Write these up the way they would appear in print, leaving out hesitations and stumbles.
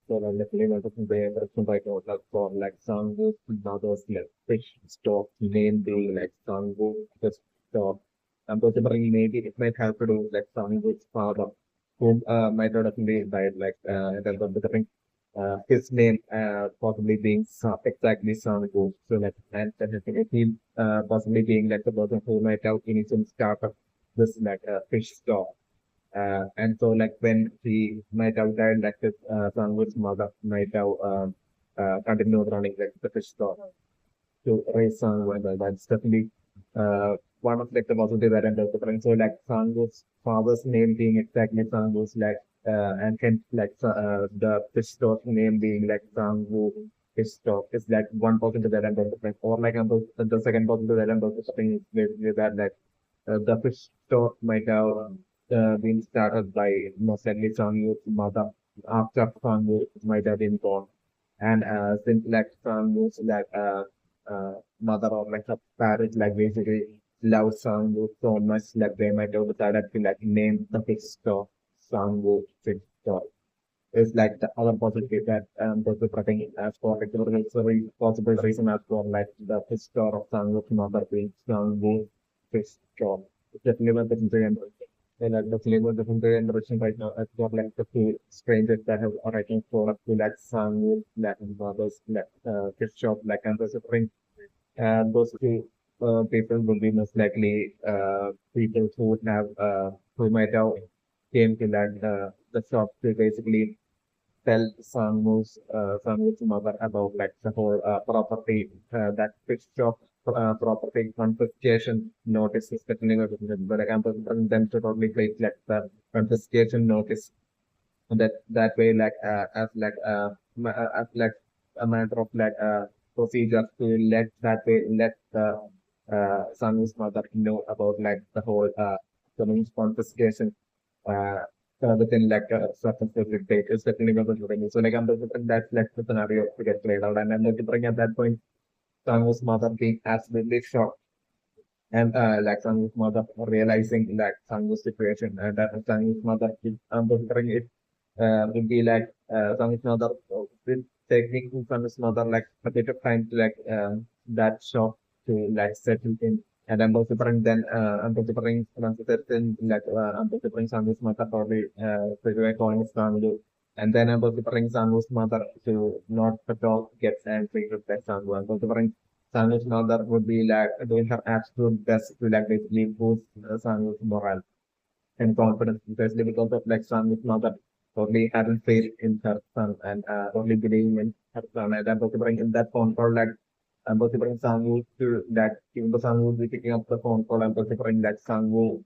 So I'm definitely not looking very interesting right now, like for like Sangu, others like fish stock, name being like Sangu, fish stock. I'm considering maybe it might have to do like Sangu's father, who might not have been died like in terms of the his name possibly being exactly Sangu. So like and he possibly being like the person who might have initially started this like fish stock. And so, like when he might have died, like his Sangu's mother might have continued running like the fish store to raise Sangu, and that's definitely one of like the positive element of the friend. So, like Sangu's father's name being exactly Sangu's, like and hence like the fish store's name being like Sangu fish store is like one positive element of the friend, or like the second positive element of the thing is basically that like the fish store might have been started by most likely Changyu's mother after Changu might have been born. And since like Changyu's like mother or like her parents like basically love Changu so much like they might have decided to like name the fish store Changu Fish Store. Is like the other possibility that there's a cutting as for like the very possible reason as for like the fish store of Changu's mother being Changu Fish Store. Definitely one person and definitely one person interesting right now as for like the two strangers that have writing for up to like Changu Latin mothers like fish shop like and those two people will be most likely people who would have who might have came to that the shop to basically tell Sangu's mother about like the whole property that fixed of property confiscation notice is getting but I can them to totally place like the confiscation notice that way like as like a matter of like procedure to that way let the Sangu's mother know about like the whole communist confiscation uh, within like a certain specific date is definitely going to bring. So like I'm just that's like the scenario to get played out, and I'm going to bring at that point Sangu's mother being absolutely shocked, and like Sangu's mother realizing like Sangu's situation, and that Sangu's mother I'm just bring it would be like Sangu's mother with taking Sangu's mother like a bit of time to like that shock to like settle in. And I'm also bring then I'm going to bring once it settles in like I'm going to bring Sangu's mother probably straight away calling his family. And then I'm going to bring Sangu's mother to not at all get angry with that Sangu. I'm going to bring Sangu's mother would be like doing her absolute best to like basically boost Sangu's morale and confidence, especially because of like Sangu's mother totally hadn't faith in her son and totally believing in her son. And I'm also bring in that phone call like I'm also bring Sangu to that even though Sangu will be picking up the phone call, I'm also bring that Sangu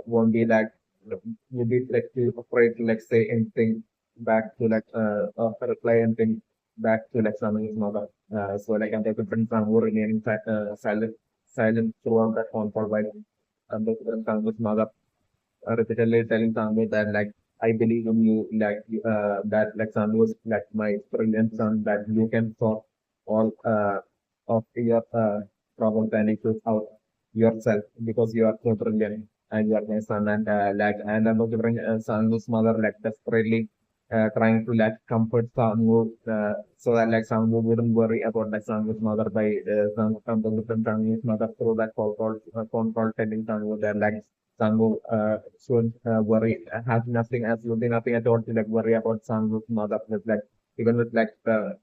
won't be like would be like too afraid to like say anything back to like reply anything back to like Sangu's mother. So like I'm also bring Sangu remaining silent throughout that phone call while I'm also bring Sangu's mother repeatedly telling Sandu that like I believe in you, like that like Sandu was like my brilliant son, that you can solve all of your problems and issues out yourself because you are so brilliant and you are my son and like and I'm also bring Sandu's mother like desperately trying to like comfort Sandu so that like Sandu wouldn't worry about like Sandu's mother by comforting Sandu's mother through that phone call telling Sandu that like Sangu should worry, have nothing, absolutely nothing at all to like worry about Sangu's mother. With like even with like the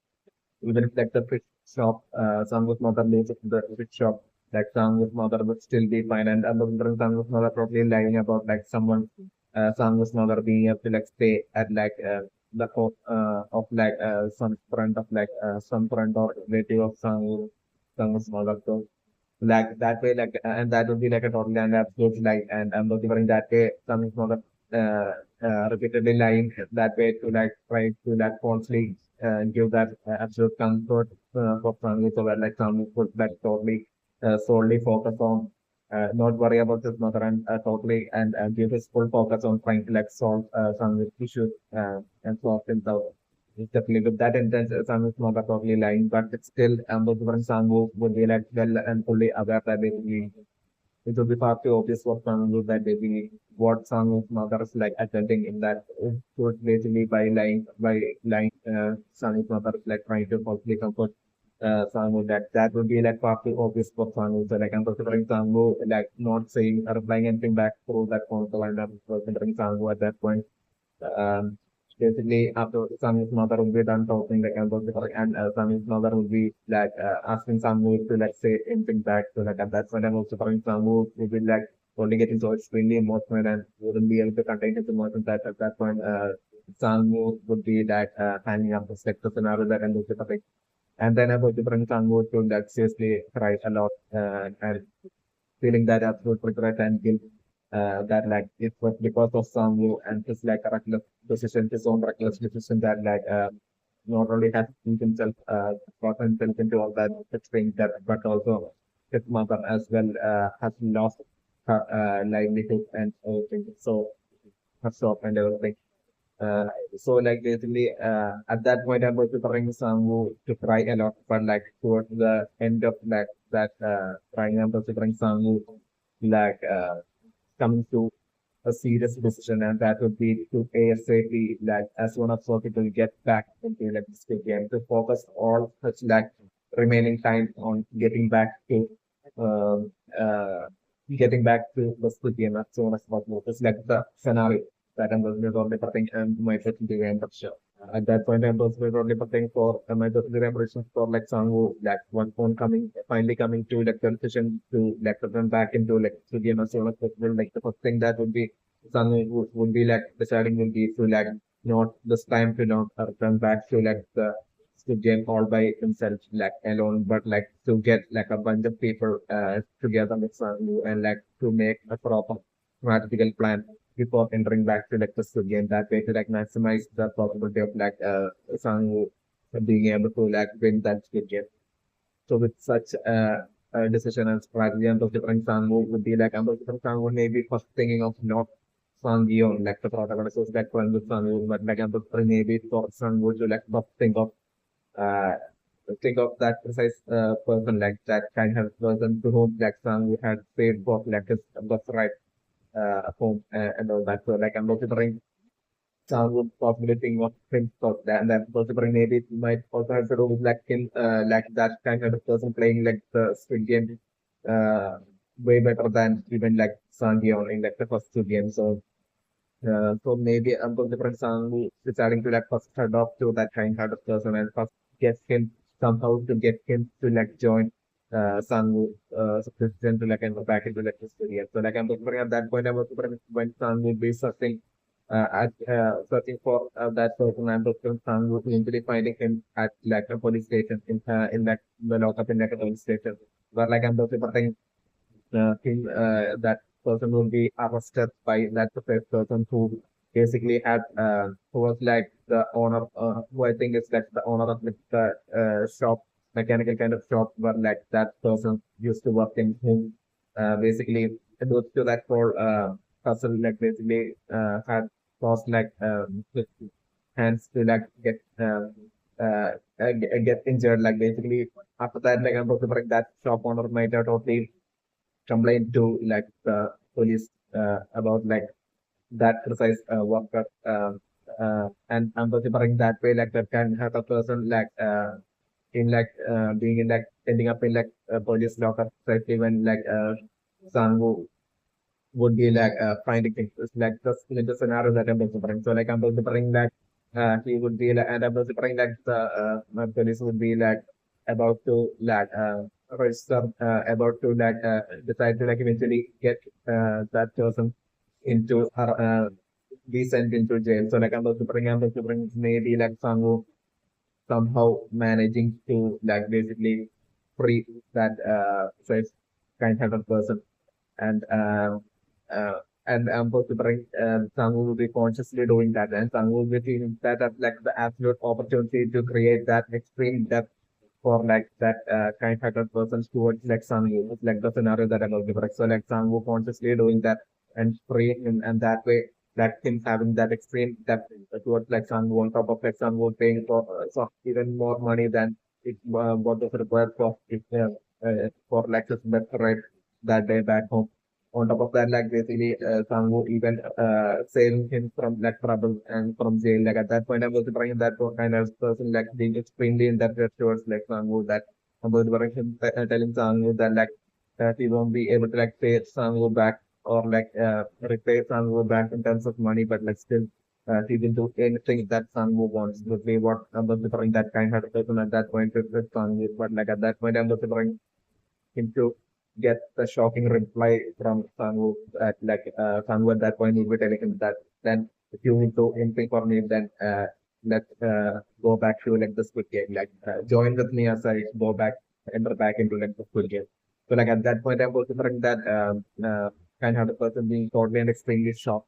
even if like the fish shop, Sangu's mother lives in the fish shop, like Sangu's mother would still be fine. And I'm wondering Sangu's mother probably lying about like someone, Sangu's mother being able to like stay at like the coast of like some friend or relative of Sangu's mother. So like that way, like and that would be like a total and absolute lie. And I'm not even that way. Some is not repeatedly lying that way to like try to like falsely give that absolute comfort for family. So that like some would like totally solely focus on not worry about his mother and totally and give his full focus on trying to like solve some issues and solve things out. It's definitely with that intent, Sam is not totally lying, but it's still, the different Sam would be like well and fully aware that basically it would be far too obvious for Sangwoo that maybe what Sangwoo's mother is like attending in that would basically by lying Sangwoo's mother is like trying to falsely comfort Sangwoo that would be like far too obvious for Sangwoo. So like I'm considering Sangwoo like not saying or replying anything back through that phone call, and I'm considering Sangwoo at that point. Um, Basically, after Samu's mother will be done talking, like, and Samu's mother will be like asking Samu to like say anything back. So like at that point, I'm also telling Samu will be like holding it in, so extremely emotional and wouldn't be able to contain his emotions. That at that point, Samu would be like hanging up the sector scenario that and also topic. And then about to bring Samu to that seriously cry a lot and feeling that absolute regret and guilt that like it was because of Sangwoo and his like a reckless decision, his own reckless decision that like not only has he himself got himself into all that extreme debt, but also his mother as well has lost her livelihood and everything. So her shop and everything. Uh, so like basically at that point I was preparing Sangwoo to cry a lot, but like towards the end of like that crying I was preparing Sangwoo like coming to a serious decision, and that would be to ASAP, like as soon as possible, get back into like this game to focus all such like remaining time on um, uh, getting back to the Squid Game as soon as possible. It's like the scenario that I'm going to be putting and my first game of show. At that point, I'm also only putting for my remembrances for like Sangwoo, like one phone coming, finally coming to like the decision to like return back into like to game as soon as possible. Like the first thing that would be Sangwoo would be like deciding would be to like not this time to not return back to like the Squid Game all by himself, like alone, but like to get like a bunch of people together with Sangwoo and like to make a proper strategical plan before entering back to like the Squid Game. That way to like maximize the possibility of like Sangwoo being able to like win that Squid Game. So with such a decision and strategy, I'm considering Sangwoo would be like I'm considering Sangwoo maybe first thinking of not Sangyeon, like the protagonist was like friends with Sangwoo, but like I'm considering maybe for Sangwoo to like first uh that precise person, like that kind of person to whom like Sangwoo had paid for like his birthright home and all that. So like I'm considering some possibility of him for that, and then considering maybe it might also have to do with like him like that kind of person playing like the Squid Game way better than even like Sangyeon in like the first two games. So so maybe I'm considering Sangwoo deciding to like first adopt to that kind of person and first get him somehow to get him to like join Sangwoo subsistence to like enter back into like the studio. So like I'm considering at that point I'm considering when Sangwoo be searching for that person and Dr. Sang would eventually finding him at like a police station in like the lockup in like a police station. But like I'm documenting him that person will be arrested by that first person who basically had who was like the owner who I think is like the owner of the shop mechanical kind of shop where like that person used to work in whom basically it was to that for hustle like basically had caused like with hands to like get injured like basically after that like I'm about to bring that shop owner might have totally complained to like the police about like that precise worker and I'm considering that way like that can have a person like in like being in like ending up in like a police locker especially when like Sangwoo would be like finding things. It's like just in the scenario that I'm considering. So like I'm considering that he would be like, and I'm considering like the police would be like about to like register, about to like decide to like eventually get that person into be sent into jail. So like I'm considering maybe like somehow managing to like basically free that such kind of a person and I'm considering Sangu will be consciously doing that, and Sangu will be seeing that as like the absolute opportunity to create that extreme depth for like that kind of persons towards like Sangu. It's like the scenario that I'm considering. So like Sangu consciously doing that and freeing him, and that way that him having that extreme depth towards like Sangu on top of like Sangu paying for so even more money than it what was required for like his birthright that day back home. On top of that, like basically, Sangu even saving him from like trouble and from jail. Like at that point, I was bringing that kind of person like being extremely indebted towards like Sangu. That I was bringing him telling Sangu that like that he won't be able to like pay Sangu back or like repay Sangu back in terms of money, but like still. He will do anything that Sangu wants. Would be what I was bringing that kind of person at that point with Sangu. But like at that point, I was bringing him to get the shocking reply from Sangu at like Sangu at that point will be telling him that then if you need to anything for me then let's go back to like the Squid Game like join with me as I go back enter back into like the Squid Game. So like at that point I'm also thinking that kind of the person being totally and extremely shocked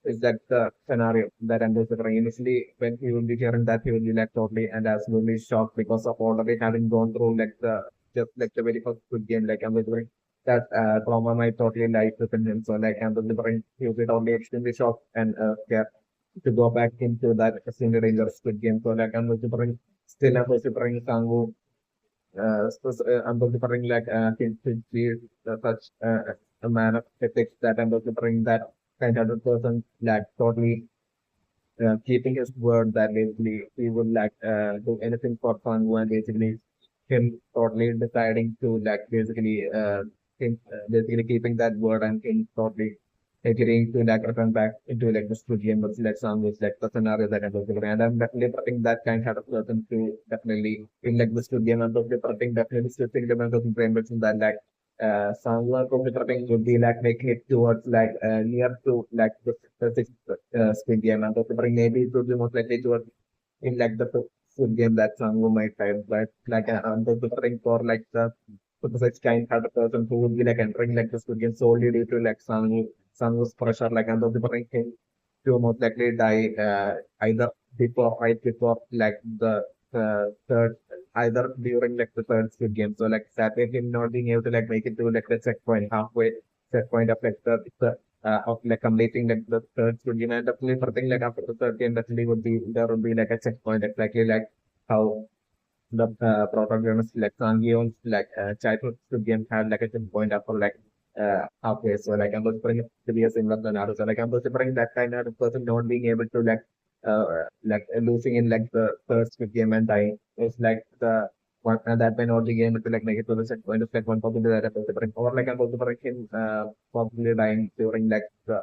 is that the scenario that I'm considering. Initially, when he will be hearing that, he will be like totally and absolutely shocked because of already having gone through like the just like the very first good game. Like I'm considering that trauma might totally life within him. So like I'm considering he will be totally extremely shocked and scared to go back into that extremely dangerous good game. So like I'm considering still I'm considering Sangu. I'm considering like him to be such a man of ethics that I'm considering that kind of person like totally keeping his word that basically he would like do anything for fun and basically him totally deciding to like basically basically keeping that word and him totally agreeing to like return back into like the studio and like sound is like the scenario that I was given. And I'm definitely prepping that kind of person to definitely in like the studio and I'm prepping definitely switching the members of frameworks in that like someone from the prepping would be like making it towards like near to like the sixth Squid Game and also maybe it would be most likely towards in like the Squid Game that Sangu might find, but like I'm preparing for like the for such kind of person who would be like entering like the Squid Game solely due to like Sangu's pressure, like I'm preparing him to most likely die either before right before like the third either during like the third Squid Game. So like sadly him not being able to like make it to like the checkpoint halfway checkpoint of like the of like completing like the third Squid Game and definitely for thing like after the third game definitely would be there would be like a checkpoint exactly like how the protagonist like Sangyeon's like childhood Squid Game had like a checkpoint after like halfway. So like I'm just bringing it to be a similar scenario. So like I'm just bringing that kind of person not being able to like losing in like the first Squid Game and dying is like the one that may not be able to like make it to the checkpoint of like one possibility that I'm also bringing or like I'm also bringing him possibly dying during like the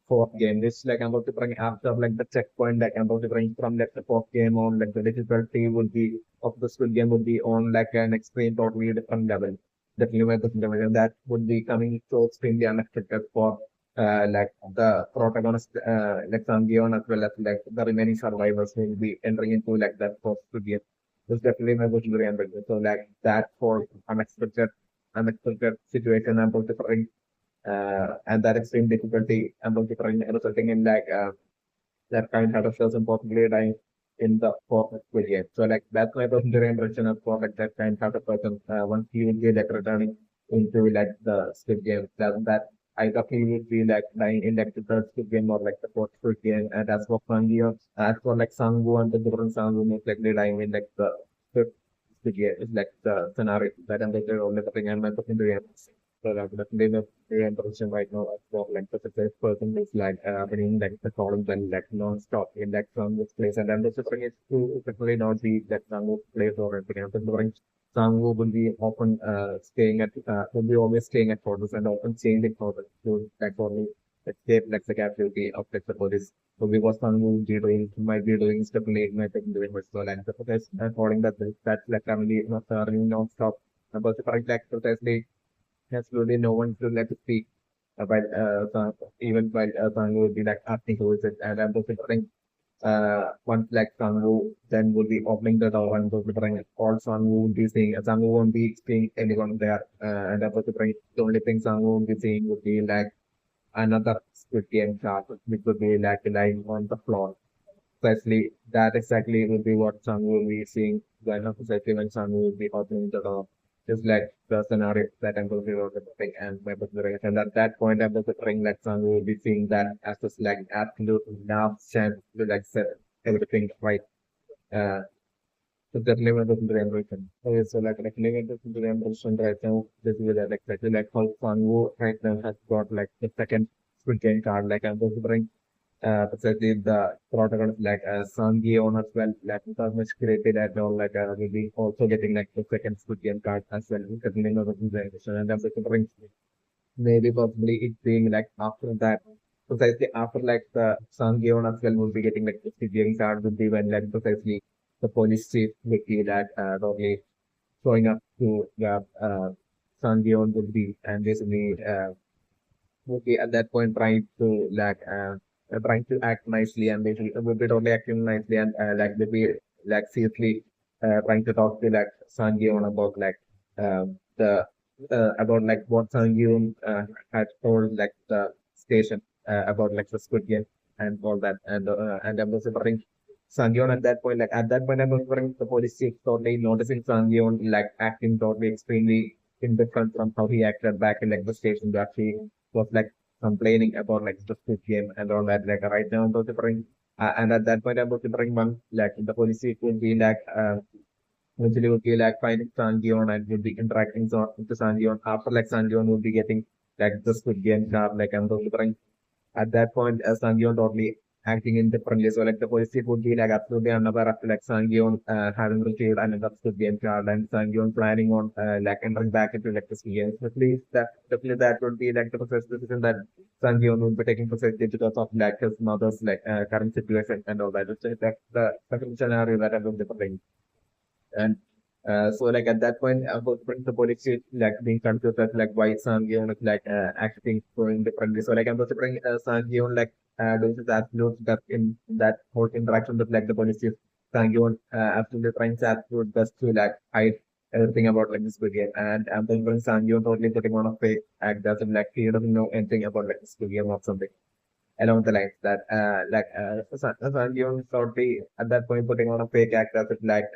fourth game. This like I'm about to bring after like the checkpoint like I'm about to bring from like the fourth game on like the difficulty would be of the Squid Game would be on like an extreme totally different level. Definitely with different level. And that would be coming so extremely unexpected for like the protagonist like Sangyeon as well as like the remaining survivors who will be entering into like that fourth Squid Game. This definitely my was very unexpected. So like that for unexpected situation I'm about to bring and that extreme difficulty and the different resulting in like that kind of person possibly dying in the fourth period. So like that's my personal impression of for like that kind of person once he will be like returning into like the Squid Game that either he would be like dying in like the third Squid Game or like the fourth Squid Game and as for Fangio as for like Sangwoo and the different Sangwoo most likely dying in like the fifth Squid Game is like the scenario that I'm like the only thing I'm personal so like definitely the introduction right now for like the success person is like bringing like the columns and like non-stop in like from this place and then this is bring it to definitely not the that Sangu place or anything else. Bring Sangu will be often staying at will be always staying at quarters and often changing quarters to like only escape like the captivity of like the police. So we was Sangu will be doing might be doing is definitely might be doing what's so like the protest according that that's like family not non-stop. But the correct like protest absolutely no one to let it speak while even while Sangu would be like asking who is it and I'm just think once like Sangu then would be opening the door and just bring all Sangu would be saying Sangu won't be seeing anyone there and I'm just the only thing Sangu would be saying would be like another Squid Game chart which would be like lying on the floor. Precisely that exactly will be what Sang will be seeing when precisely when Sang will be opening the door. Just like the scenario that I'm going to be representing and my consideration. And at that point I'm considering that Sang will be seeing that as just like absolute enough chance to like set everything right. Uh, So that level of generation. Okay, so like level of generation right now, this is like exactly like how Sanwo right now has got like the second Squid Game card. Like I'm going to bring precisely the protagonist like Sangi on as well. Like that much created and all like will be also getting like the second Squid Game card as well. Continuing of the generation, and I'm going to bring maybe possibly it being like after that. Precisely after like the Sangeon as well will be getting like the Squid card would be when like precisely the police chief would be that probably showing up to the Sangeon would be and basically would be at that point trying to like trying to act nicely and basically would be totally acting nicely and like would be like seriously trying to talk to like Sangeon about like the about like what Sangeon had told like the station about like the Squid Game and all that and I'm also bring Sangeon at that point like at that point I was bring the police chief totally noticing Sangeon like acting totally extremely indifferent from how he acted back in like the station that he was like complaining about like the Squid Game and all that. Like right now, I'm going to bring, and at that point, I'm going to bring one like the police chief would be like, eventually would be like finding Sangeon and would be interacting with the Sangeon after like Sangeon would be getting like the Squid Game card. Like I'm going to bring at that point, Sangyeon totally acting indifferently. So like the police chief would be like absolutely unaware of like Sangyeon having received an Squid Game card and Sangyeon planning on like entering back into like the Squid Game. So please definitely that would be like the first decision that Sangyeon would be taking precisely because of like his mother's like current situation and all that. So that's the second scenario that I'm going to bring. And so like at that point, about the police chief like being confused as like why Sang-yeon is like acting going differently. So like I'm supposed to bring Sang-yeon like doing his absolute best in that whole interaction with like the police chief. Sang-yeon absolutely trying his absolute best to like hide everything about like this video. And I'm then bring Sang-yeon totally putting on a fake act doesn't like he doesn't know anything about like this video or something along the lines that Sanjay probably at that point putting on a fake act as if like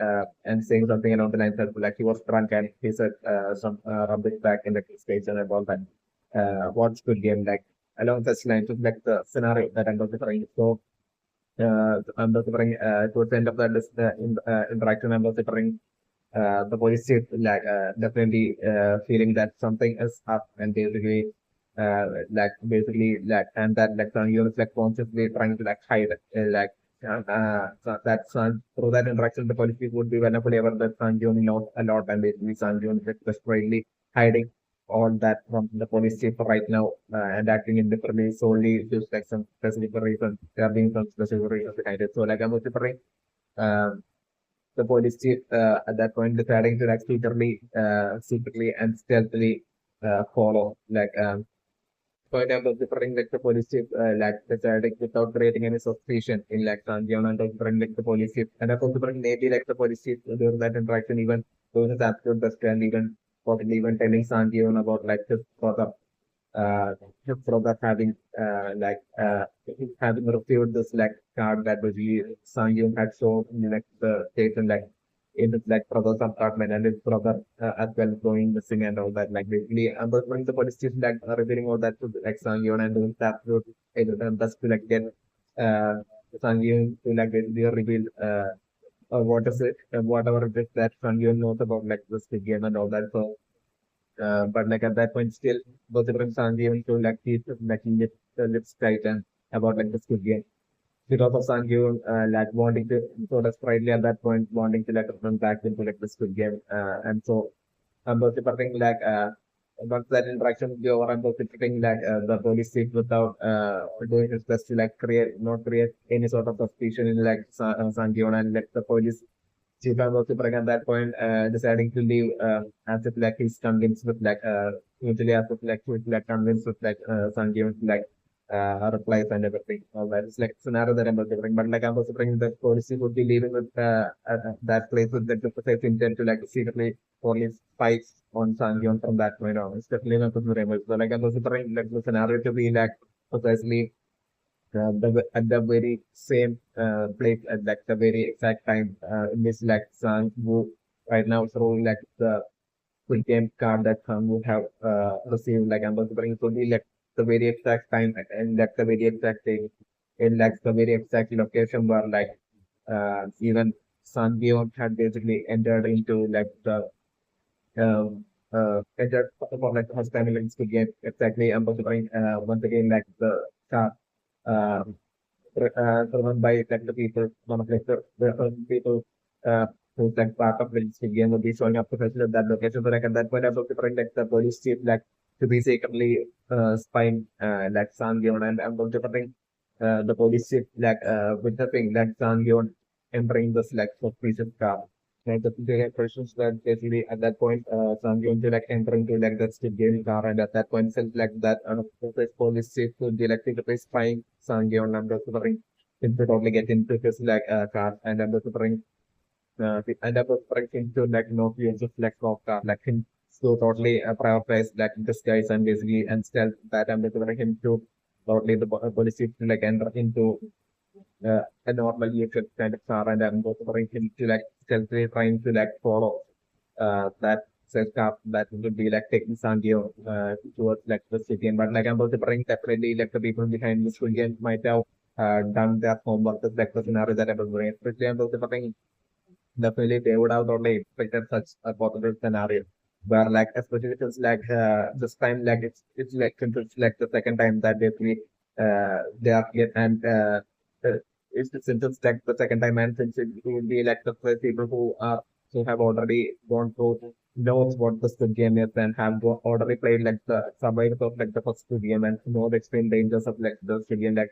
and saying something along the lines that like he was drunk and he said some rubbish back in the station about that what's good game like along such lines of like the scenario that I'm referring. So I'm referring towards the end of that interaction I'm referring the police chief like definitely feeling that something is up and like basically like and that like some units like consciously trying to like hide so that son through that interaction the police chief would be whenever ever that Sanjun knows a lot and basically Sanjun is desperately hiding all that from the police chief right now and acting indifferently solely just like some specific reason there are being some specific reasons behind it. So like I'm referring the police chief at that point deciding to like secretly and stealthily follow like point I'm referring like the police chief like deciding without creating any suspicion in like Sanjay and referring like the police chief and also bring maybe like the police chief during that interaction even doing his absolute best and even probably even telling Sanjay about like his brother uh, from that having having received this like card that was Sangyun had shown in like the station like in his like brother's apartment and his brother as well going missing and all that like basically and but when the police chief like revealing all that to like Sangyun and doing that to that's to like get uh Sangyun to like basically reveal what is it whatever it is that Sangyun knows about like this game and all that. So but like at that point, still both the friends Sanji even to like keep like lips tight and about like the Squid Game. Because of Sanji like wanting to so desperately at that point wanting to like run back into like the Squid Game. And so I'm both preferring like once that interaction will be over, I'm both preferring like the police chief without doing his best to like not create any sort of suspicion in like Sanji and let the police Chief was Superman at that point, deciding to leave as if like he's convinced with like usually as if like he's like convinced with like Sun Given's like replies and everything. All that is like scenario that I'm considering. But like I'm also bringing the police would be leaving with that place with the precise intent to like secretly police spies on Sun Given from that point on. It's definitely not considerable. So like I'm also bringing like the scenario to be like precisely at the very same place at like the very exact time in this like Sang Woo right now throwing like the quick game card that Sang would have received like I'm considering to be like the very exact time and like the very exact thing in like the very exact location where like even Sangeon had basically entered into like the entered for like first time in Squid Game. Exactly, I'm considering once again like the car driven by like the people, one of like the people who's like part of the Squid Game will be showing up professional at that location. So like at that point, I'm considering like the police chief like to be secretly spying like Sangeon, and I'm considering the police chief like witnessing like Sangeon entering this like suspicious car. Like the questions that basically at that point, Sangeon to like enter into like that Squid Game car, and at that point, since like that police chief would be like secretly spying Sangeon, and considering him to totally get into his like car, and I'm considering and I'm considering him to like use his like car, like him to totally prioritize like disguise and basically and stealth that I'm considering him to totally the police chief to like enter into a normal usual kind of car, and I'm also trying to like stealthily trying to like follow that says car that would be like taking Sangyo towards like the city. And but like I'm also trying definitely like the people behind this weekend might have done their homework to like the scenario that I was doing. Especially I'm also trying definitely they would have totally expected such a possible scenario. Where like especially if it's like this time like it's like since it's like the second time that they are yet and uh, it's since it's like the second time and since it will be like the first people who have already gone through knows what the Squid Game is and have already played like the survivors of like the first Squid Game and know the extreme dangers of like the Squid Game, like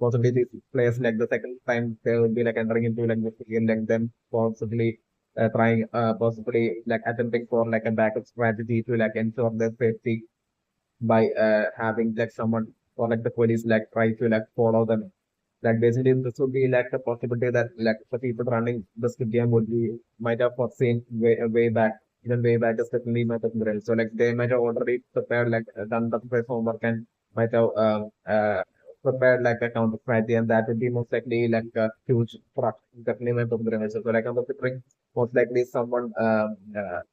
possibly these players like the second time they will be like entering into like the game like them possibly trying possibly like attempting for like a backup strategy to like ensure their safety by having like someone or like the police like try to like follow them. Like basically this would be like the possibility that like the people running this game would be might have foreseen way back, even way back, especially might have been. So like they might have already prepared like done the press homework and might have prepared like a counter strategy, and that would be most likely like a huge fraud. Definitely might have been. So like I'm considering most likely someone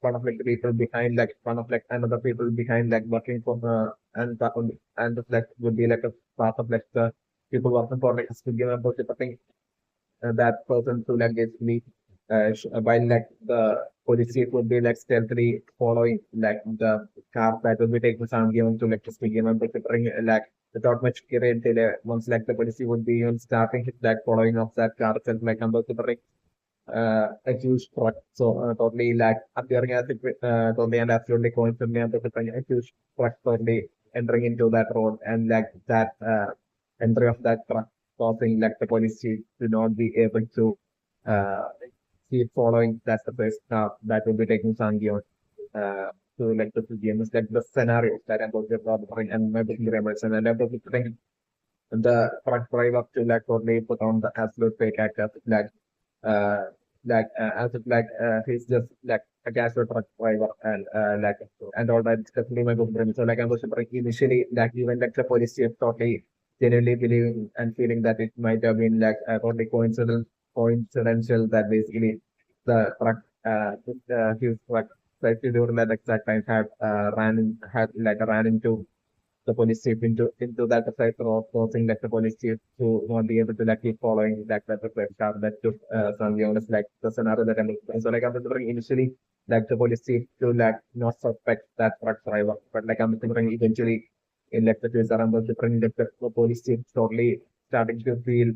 one of like the people behind like one of like another people behind like working for and like would be like a part of like the people working for like to give about it. I think that person to like basically while like the police chief would be like stealthily following like the car that will be taking some given to like just begin and bring like without much great delay once like the police chief would be even starting like following of that car itself like about to bring a huge truck. So totally like appearing as it totally and absolutely coincidentally and bring a huge truck totally entering into that road and like that entry of that truck causing like the police chief to not be able to uh, keep following that's the first car that will be taking Sangion to like the game is like the scenario that I'm going to bring and maybe Emerson and I'm going to bring the truck driver to like totally put on the absolute fake actor uh, as if like he's just like a casual truck driver and all that. It's definitely my book premise. So like I was initially like even like the police chief totally genuinely believing and feeling that it might have been like totally coincidental that basically the truck his truck slightly during that exact time had like ran into the police chief into that effect of forcing like the police chief to not be able to like keep following like that effect that took some units like the scenario that I'm looking. So like I'm considering initially like the police chief to like not suspect that truck driver, but like I'm considering eventually in like the future I'm considering like the police chief totally starting to feel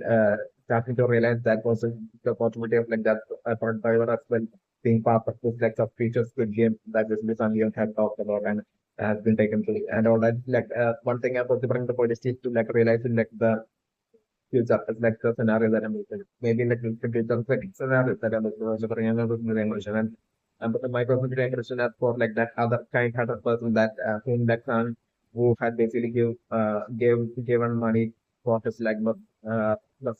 starting to realize that was the possibility of like that truck driver as well being part of this like suspicious Squid Game that this Miss had talked about and has been taken to and all that. Like one thing about the bring the police chief to like realizing like the future is like the scenario that I'm looking. Maybe like the future like scenario that I'm looking for the emotion but my personal impression as for like that other kind-hearted person that whom that son who had basically given money for his like the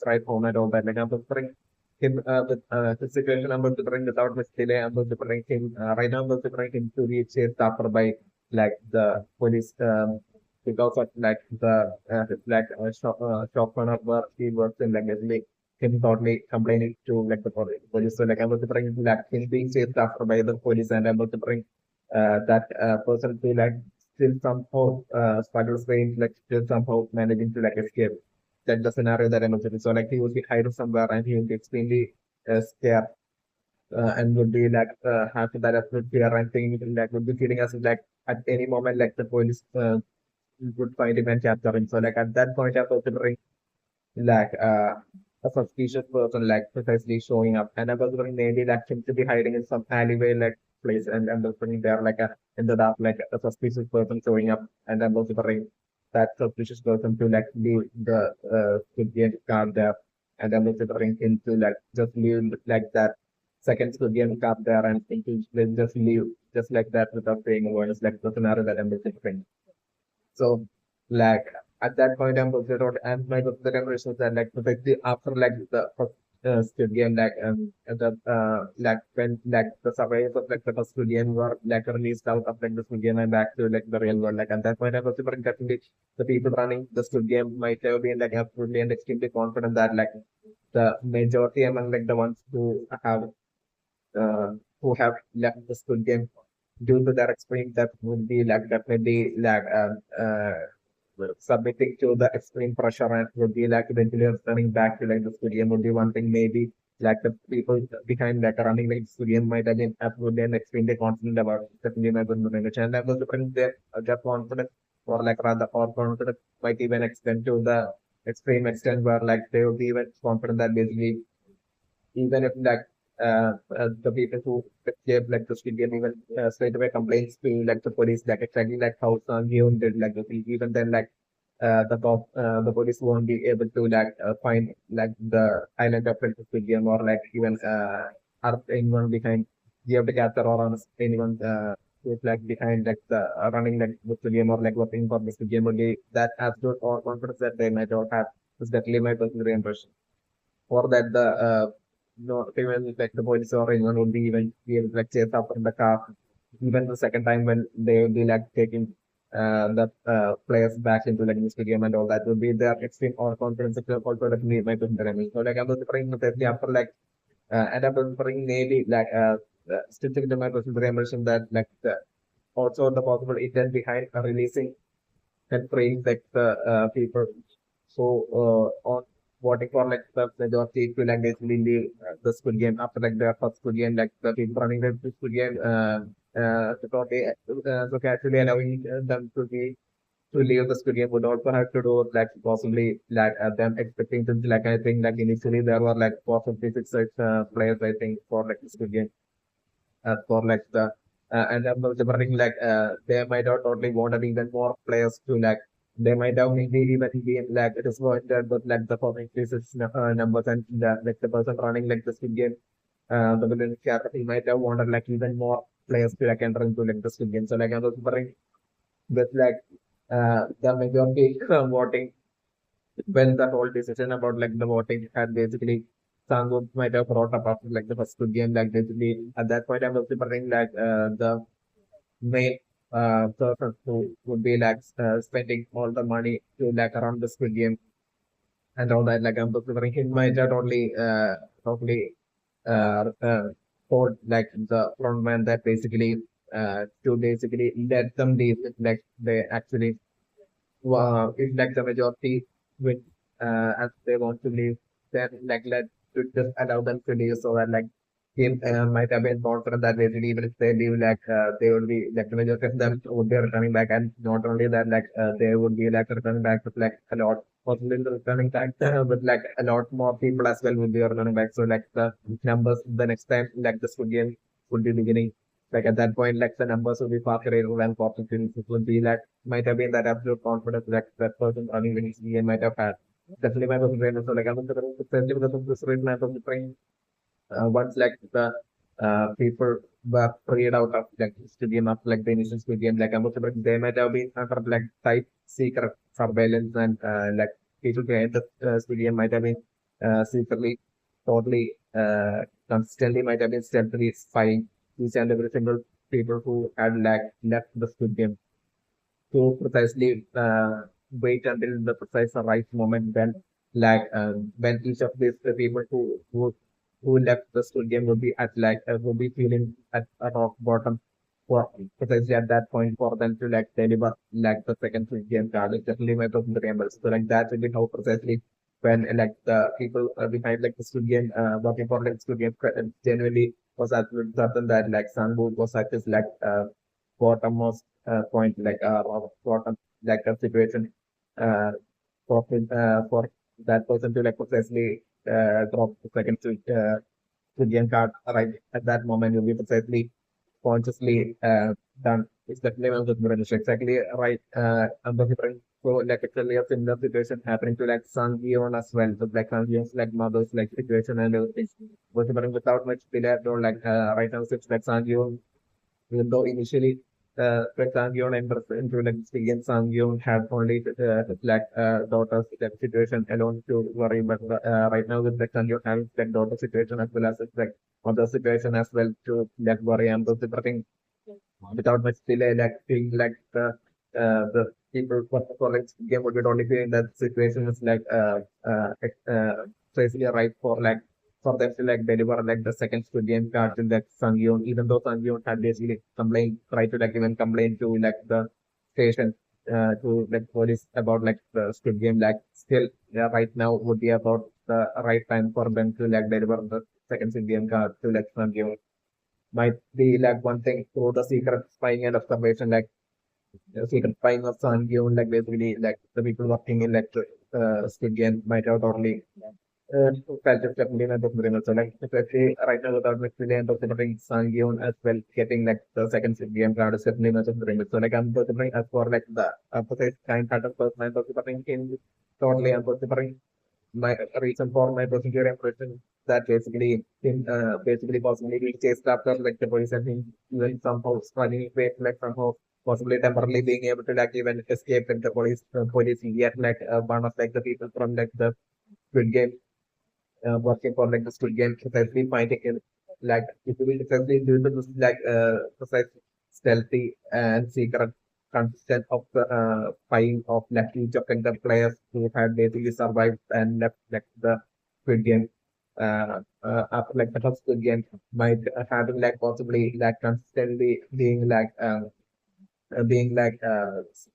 right home and all that. Like I'm preferring him with the situation I'm preferring without much delay. I'm preferring him right now. I'm preferring him to reach his after by like the police because of like the shop owner where he works in like basically him totally complaining to like the police. So like I'm also trying to like him being chased after by the police and I'm also trying that person to like still somehow struggles range like still somehow managing to like escape. That's the scenario that I'm observing. So like he will be hiding somewhere and he will be extremely scared and would be like have that absolute fear and thinking like would be feeling as if like at any moment like the police would find him and capture him. So like at that point, I'm considering like a suspicious person like precisely showing up, and I was wondering maybe that seems to be hiding in some alleyway like place, and I'm just thinking there like in the dark like a suspicious person showing up, and I'm also wondering that suspicious person to like leave the Squid car there, and I'm also wondering him to like just leave like that second Squid car there and thinking just leave just like that without saying a word. It's like the scenario that I'm thinking. So like at that point I'm considered and my consideration was that like the after like the first Squid Game like the like when like the survivors of like the first Squid Game were like released out of like the Squid Game and back to like the real world, like at that point I was super definitely the people running the Squid Game might have been like absolutely and extremely confident that like the majority among like the ones uh, who have left the Squid Game due to their extreme depth would be like definitely like submitting to the extreme pressure and would be like eventually returning back to like the studio would be one thing. Maybe like the people behind like running like studio might have been absolutely and extremely confident about it. Definitely my good knowledge. And that was different their confidence or like rather or confidence might even extend to the extreme extent where like they would be even confident that basically even if like the people who escaped like the city even straight away complaints to like the police like exactly like how Sang Hyun did like the even then like the police won't be able to like find like the island of like the city or like even are anyone behind you have to capture or honest anyone who's like behind like the running like the stadium or like working for the stadium only that absolute or confidence that they might not have is definitely my personal impression or that the no even like the police or anyone would be even be able to like chase after the car even the second time when they will be like taking the players back into like the stadium and all that would be their extreme or confidence also definitely my personal image. So like I was referring to that after like and I was referring maybe like stitching to my personal impression that like also the possible intent behind releasing and freeing like the people so on voting for like the majority to like basically leave the Squid Game after like the first Squid Game, like the people running the Squid Game, so they so casually allowing them to be to leave the Squid Game would also have to do like possibly like them expecting to like I think like initially there were like possibly six players I think for like the Squid Game for like the and I'm also wondering like they might have totally wanted even more players to like they might have maybe even been like disappointed with like the performing increases numbers and the like the person running like the Squid Game the villain character he might have wanted like even more players to like enter into like the Squid Game. So like I was wondering with like the majority voting when the whole decision about like the voting had basically Sangu might have brought up after like the first good game, like basically at that point I'm also wondering like the main person who would be like spending all the money to like around the Squid Game and all that. Like I'm also wondering he might have only probably told like the front man that basically to basically let them leave like they actually if like the majority win as they want to leave, then like let to just allow them to leave so that like team might have been confident that basically even if they leave like they would be like the majority of them would be returning back and not only that like they would be like returning back with like a lot possibly the returning back but like a lot more people as well would be returning back so like the numbers the next time like the Squid Game would be beginning like at that point like the numbers would be far greater than possibilities it would be like might have been that absolute confidence that that person running the game might have had. Definitely my personal trainer. So like I'm especially because of this reason I was train once like the people were freed out of like stadium after like the initial Squid Game, like I'm also they might have been under like tight secret surveillance and like people behind the Squid Game might have been secretly totally consistently might have been stealthily spying each and every single people who had like left the Squid Game to precisely wait until the precise right moment when each of these people who left the school game would be at like would be feeling at a rock bottom for precisely at that point for them to like deliver like the second game card. It's definitely my personal remember. So like that will be how precisely when like the people behind like the studio working for like studio genuinely was absolutely certain that like Sangwoo was at his like bottommost point, like bottom like a situation uh, for that person to like precisely drop the second to GameCard right at that moment. You'll be precisely consciously done. It's definitely one of the mirrors. Exactly right. I'm different. So like actually a similar situation happening to like Sun Gion as well. So like Sun Gion's like mother's like situation and everything was different without much delay or like right now it's like Sun Gion, even though initially like Sangyeon and into like Stig Sangyeon had only like daughter's like, situation alone to worry, but right now with the Sangyeon having like daughter situation as well as like mother situation as well to like worry and those thing without much delay, like feeling like the people for like game would be only feeling that situation is like basically right for like for them to like deliver like the second Squid Game card to like Sangyeon, even though Sangyeon had basically complained, tried to like even complain to like the station to like police about like the Squid Game, like still right now would be about the right time for them to like deliver the second Squid Game card to like Sangyeon. Might be like one thing through the secret spying and observation, like secret spying of Sun Gyun, like basically like the people working in like Squid Game might have totally felt it definitely not the so like especially right now without Mixley and considering Sun Gyun as well getting like the second Squid Game card is definitely not the so like I'm considering as for like the opposite kind of person I'm considering in totally I'm considering my reason for my procedure impression that basically in basically possibly being chased after like the police and him even somehow running away like somehow possibly temporarily being able to like even escape like the police yet like one of like the people from like the Squid Game working for like the Squid Game precisely finding it like it will precisely due to this like precise stealthy and secret consistent of the spying of like each of like, the players who had basically survived and left like the Squid Game after like the first Squid Game might having like possibly like consistently being like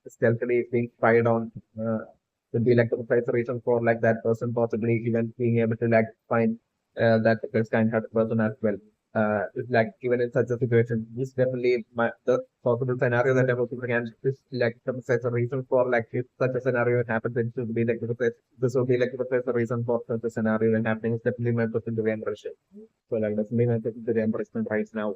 stealthily being spied on would be like the precise reason for like that person possibly even being able to like find that this kind-hearted person as well. Like even in such a situation, this definitely the possible scenario that I'm looking at is like the precise reason for like if such a scenario happens, it should be like the precise, this would be like the precise reason for such a scenario and happening is definitely my person to impression. So like that's me my person to the impression right now.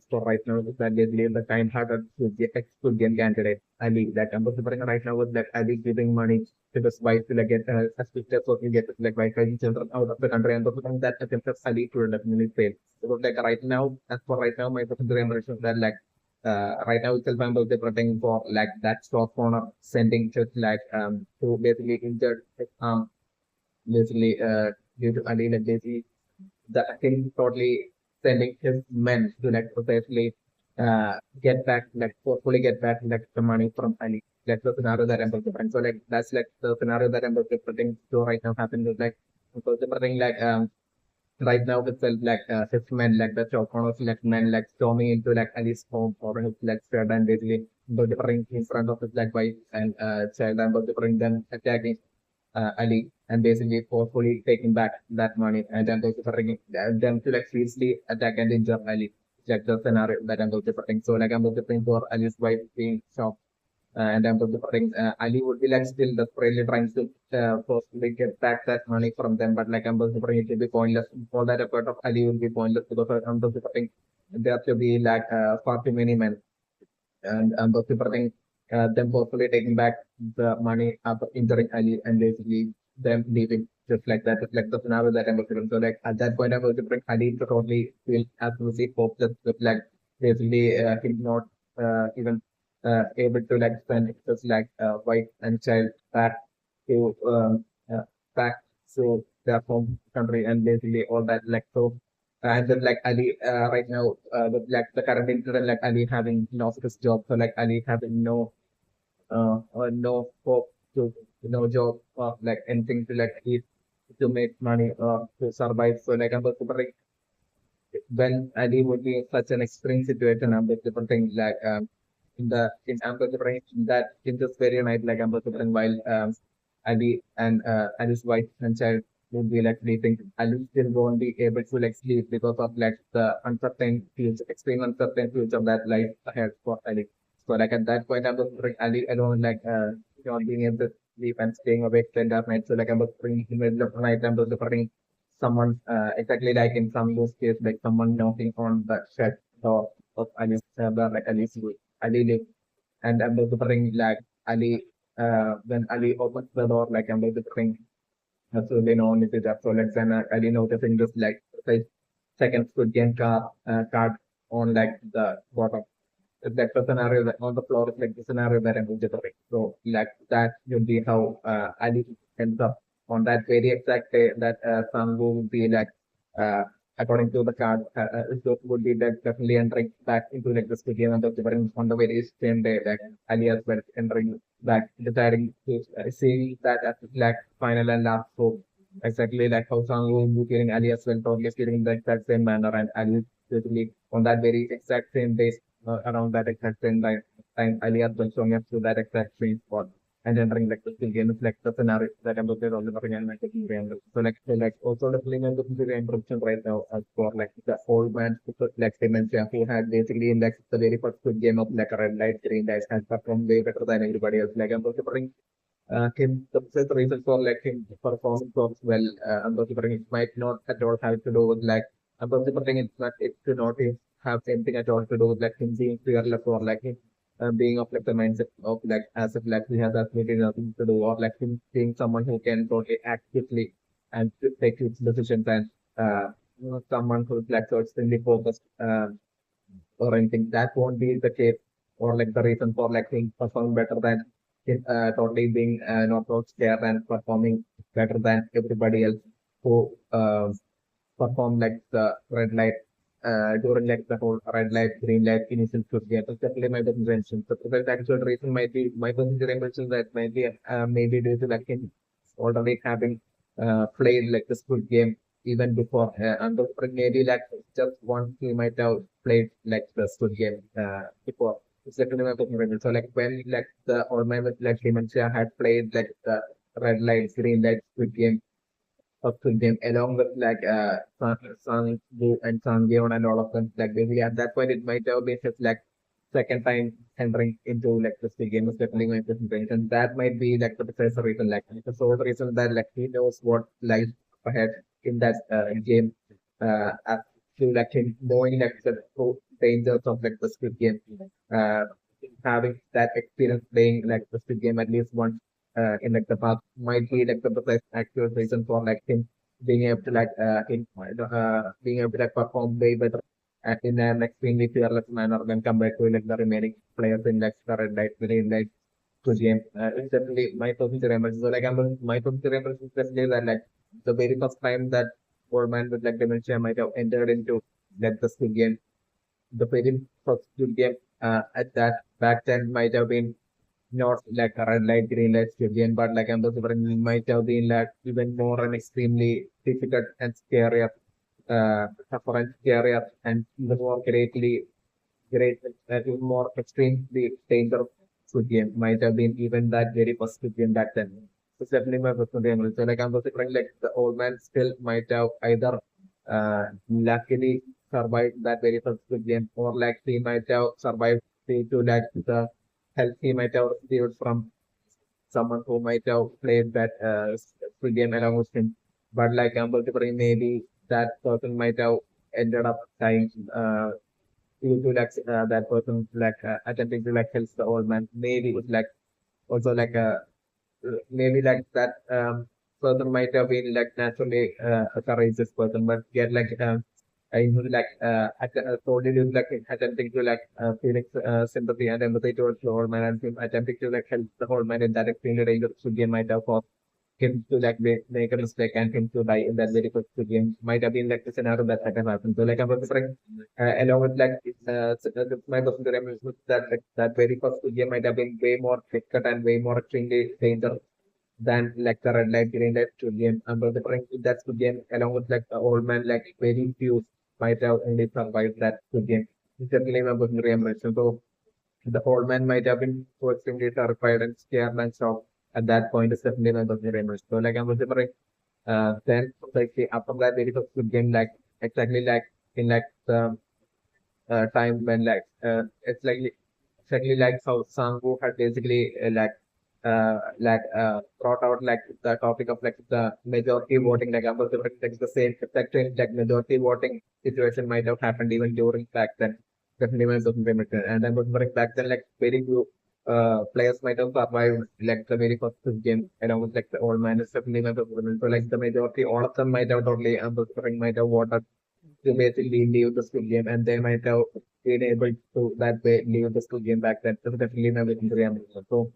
So right now that basically the kind-hearted should get candidate Ali that I'm considering right now with that Ali giving money to his wife to like get as quick as possible get like wife and children out of the country and also that attempt of Ali to definitely fail. So like right now, as for right now, my secondary impression that like right now itself I'm preparing for like that shop owner sending just like to basically injured basically due to Ali like basically the him totally sending his men to like precisely get back like forcefully get back like the money from Ali. That's the scenario that I'm preparing. So like that's like the scenario that I'm preparing to right now happen with like so preparing like right now itself like his men like the Chokonos like men like storming into like Ali's home or his like spread and basically bring in front of his like wife and child and bring them attacking Ali and basically forcefully taking back that money and then bringing them to like fiercely attack and injure Ali. Like the scenario that I'm bring. So like I'm bring for Ali's wife being shocked and I'm bring Ali would be like still desperately trying to forcefully get back that money from them, but like I'm bring it will be pointless. All that effort of Ali will be pointless because I'm bring there to be like far too many men and preparing them forcefully taking back the money after injuring Ali and basically them leaving just like that, just like the scenario that I'm preparing. So like at that point I was preparing Ali to totally feel absolutely hopeless with like basically him not even able to like send just like wife and child back to back to their home country and basically all that like so and then like Ali, right now, with like the current incident, like Ali having lost his job, so like Ali having no hope to no job or like anything to like eat to make money or to survive. So like I'm considering when Ali would be in such an extreme situation, I'm considering like in I'm considering that in this very night, like I'm considering while Ali and Ali's wife and child would be like sleeping. Ali still won't be able to like sleep because of like the uncertain future, extreme uncertain future that lies ahead for Ali. So like at that point, I was bring Ali alone, like not being able to sleep and staying awake the entire night. So like I was bringing in the middle of the night, I was bringing someone exactly like in some those cases, like someone knocking on the shed door of Ali's like Ali's Ali live, and I'm going to bring like Ali. When Ali opens the door, like I'm going to bring absolutely no one is it. So like then Ali noticing this like say, second Squid Game card on like the bottom. That's the scenario that on the floor is like the scenario that I'm going to bring. So like that would be how Ali ends up on that very exact day that Sangu would be like uh, according to the card so would be like definitely entering back into like the studio and the on the very same day like Ali as well entering back deciding to see that as like final and last so exactly like how Sangu would be feeling Ali as well totally feeling in the exact same manner and Ali basically on that very exact same day around that exact same time Ali as well showing up to that exact same spot and entering like the skill game is like the scenario that I'm looking at the and like so like also the film and the interruption right now as for like the old man who like dementia who had basically in like the very first good game of like a red light, green light has performed way better than everybody else. Like I'm considering him the reason for like him performing so well. I'm considering it might not at all have to do with like I'm considering it to not have anything at all to do with like him being fearless or like him being of like the mindset of like as if like he has absolutely nothing to do or like him being someone who can totally act quickly and to take his decisions and someone who's like so extremely focused or anything. That won't be the case or like the reason for like him performing better than him totally being not scared and performing better than everybody else who perform like the red light during like the whole red light, green light initial should get. That's definitely my definition. So the actual reason might be my consideration that might be maybe due to like him already having played like the Squid game even before and maybe like just once he might have played like the Squid game before. It's definitely my consideration. So like when like the old man with like dementia had played like the red light, green light, Squid game up to them along with like Sangu and Sangyeon and all of them. Like basically at that point it might have been just like second time entering into like the game is definitely my presentation. That might be like the precise reason, like the sole reason that like he knows what lies ahead in that game as to like him knowing like the true dangers of like the Squid game. Uh having that experience playing like the Squid game at least once in like the past might be like the best actual reason for like him being able to like being able to like perform way better in an extremely fearless manner when compared to like the remaining players in like the red light, green light to game. It's definitely my personal remembrance. So like my personal remembrance is definitely that like the very first time that old man with like dementia might have entered into like the Squid game the very first good game at that back then might have been not like a red light, green light stadium, but like I'm considering might have been like even more an extremely difficult and scarier, tougher and scarier and even more even more extremely dangerous good game might have been even that very first good game back then. So it's definitely my personal game. So like I'm considering like the old man still might have either luckily survived that very first good game or like he might have survived to like the help he might have received from someone who might have played that full game along with him. But like I'm considering maybe that person might have ended up dying due to like that person like attempting to like help the old man. Maybe it's like also like maybe like that person might have been like naturally a courageous person, but get like I know like solely like attempting to like feeling sympathy and empathy towards the old man and him attempting to like help the old man in that extremely dangerous game might have caused him to like make a mistake and him to die in that very first game might have been like the scenario that had happened. So like I'm remembering along with like my personal memories with that like, that very first game might have been way more difficult and way more extremely dangerous than like the red light, green light to game. And but the point with that good game along with like the old man, like very few might have only survived that good game. It's definitely my personal memories. So the old man might have been so extremely terrified and scared and shocked at that point is definitely my personal favorite. So like I'm remembering then like after that very first Squid Game like exactly like in like the time when it's like exactly like how Sangu had basically brought out like the topic of like the majority voting like about the same exactly like majority voting situation might have happened even during back then. Definitely when it was implemented. And then remembering back then like very few players might have survived like the very first game along with like the old man is definitely my so like the majority all of them might have totally might have voted to basically leave the school game and they might have been able to that way leave the school game back then. So definitely never in so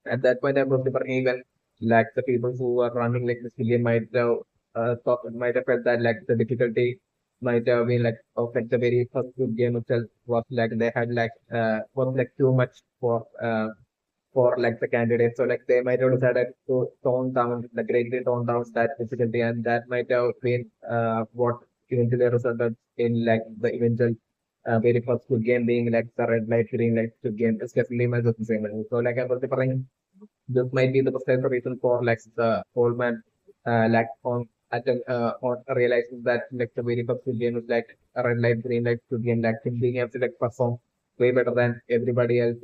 at that point I was different even like the people who were running like the school game might have felt that like the difficulty might have been like of like the very first good game itself was like they had was like too much for like the candidates. So like they might have decided to tone down the greatly tone down that difficulty, and that might have been what eventually resulted in like the eventual very first good game being like the red light, green light good game. It's definitely my same. So like I was saying, this might be the precise reason for like the old man on realizing that like the very first good game is like a red light, green light good game, like him being able to like perform way better than everybody else,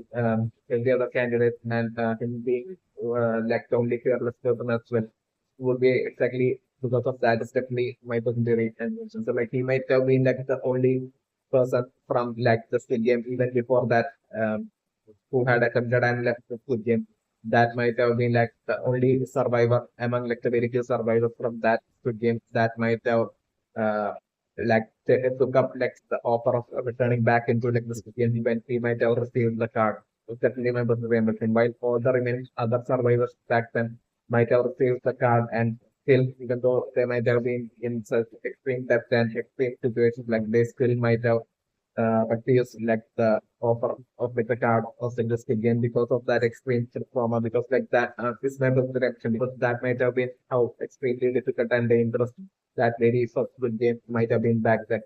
every other candidate, and him being like the only fearless person as well would be exactly because of that is definitely my percentage and so like he might have been like the only person from like the Squid Game even before that who had attempted and left the Squid Game. That might have been like the only survivor among like the very few survivors from that Squid Game that might have uh, took up like the offer of returning back into like the Squid Game when he might have received the card. So definitely my personal favorite. While all the remaining other survivors back then might have received the card and still, even though they might have been in such extreme depth and extreme situations, like they still might have refused like the offer of like the card of the just again because of that extreme trauma, because like that is never the direction, because that might have been how extremely difficult and dangerous that very first good game might have been back then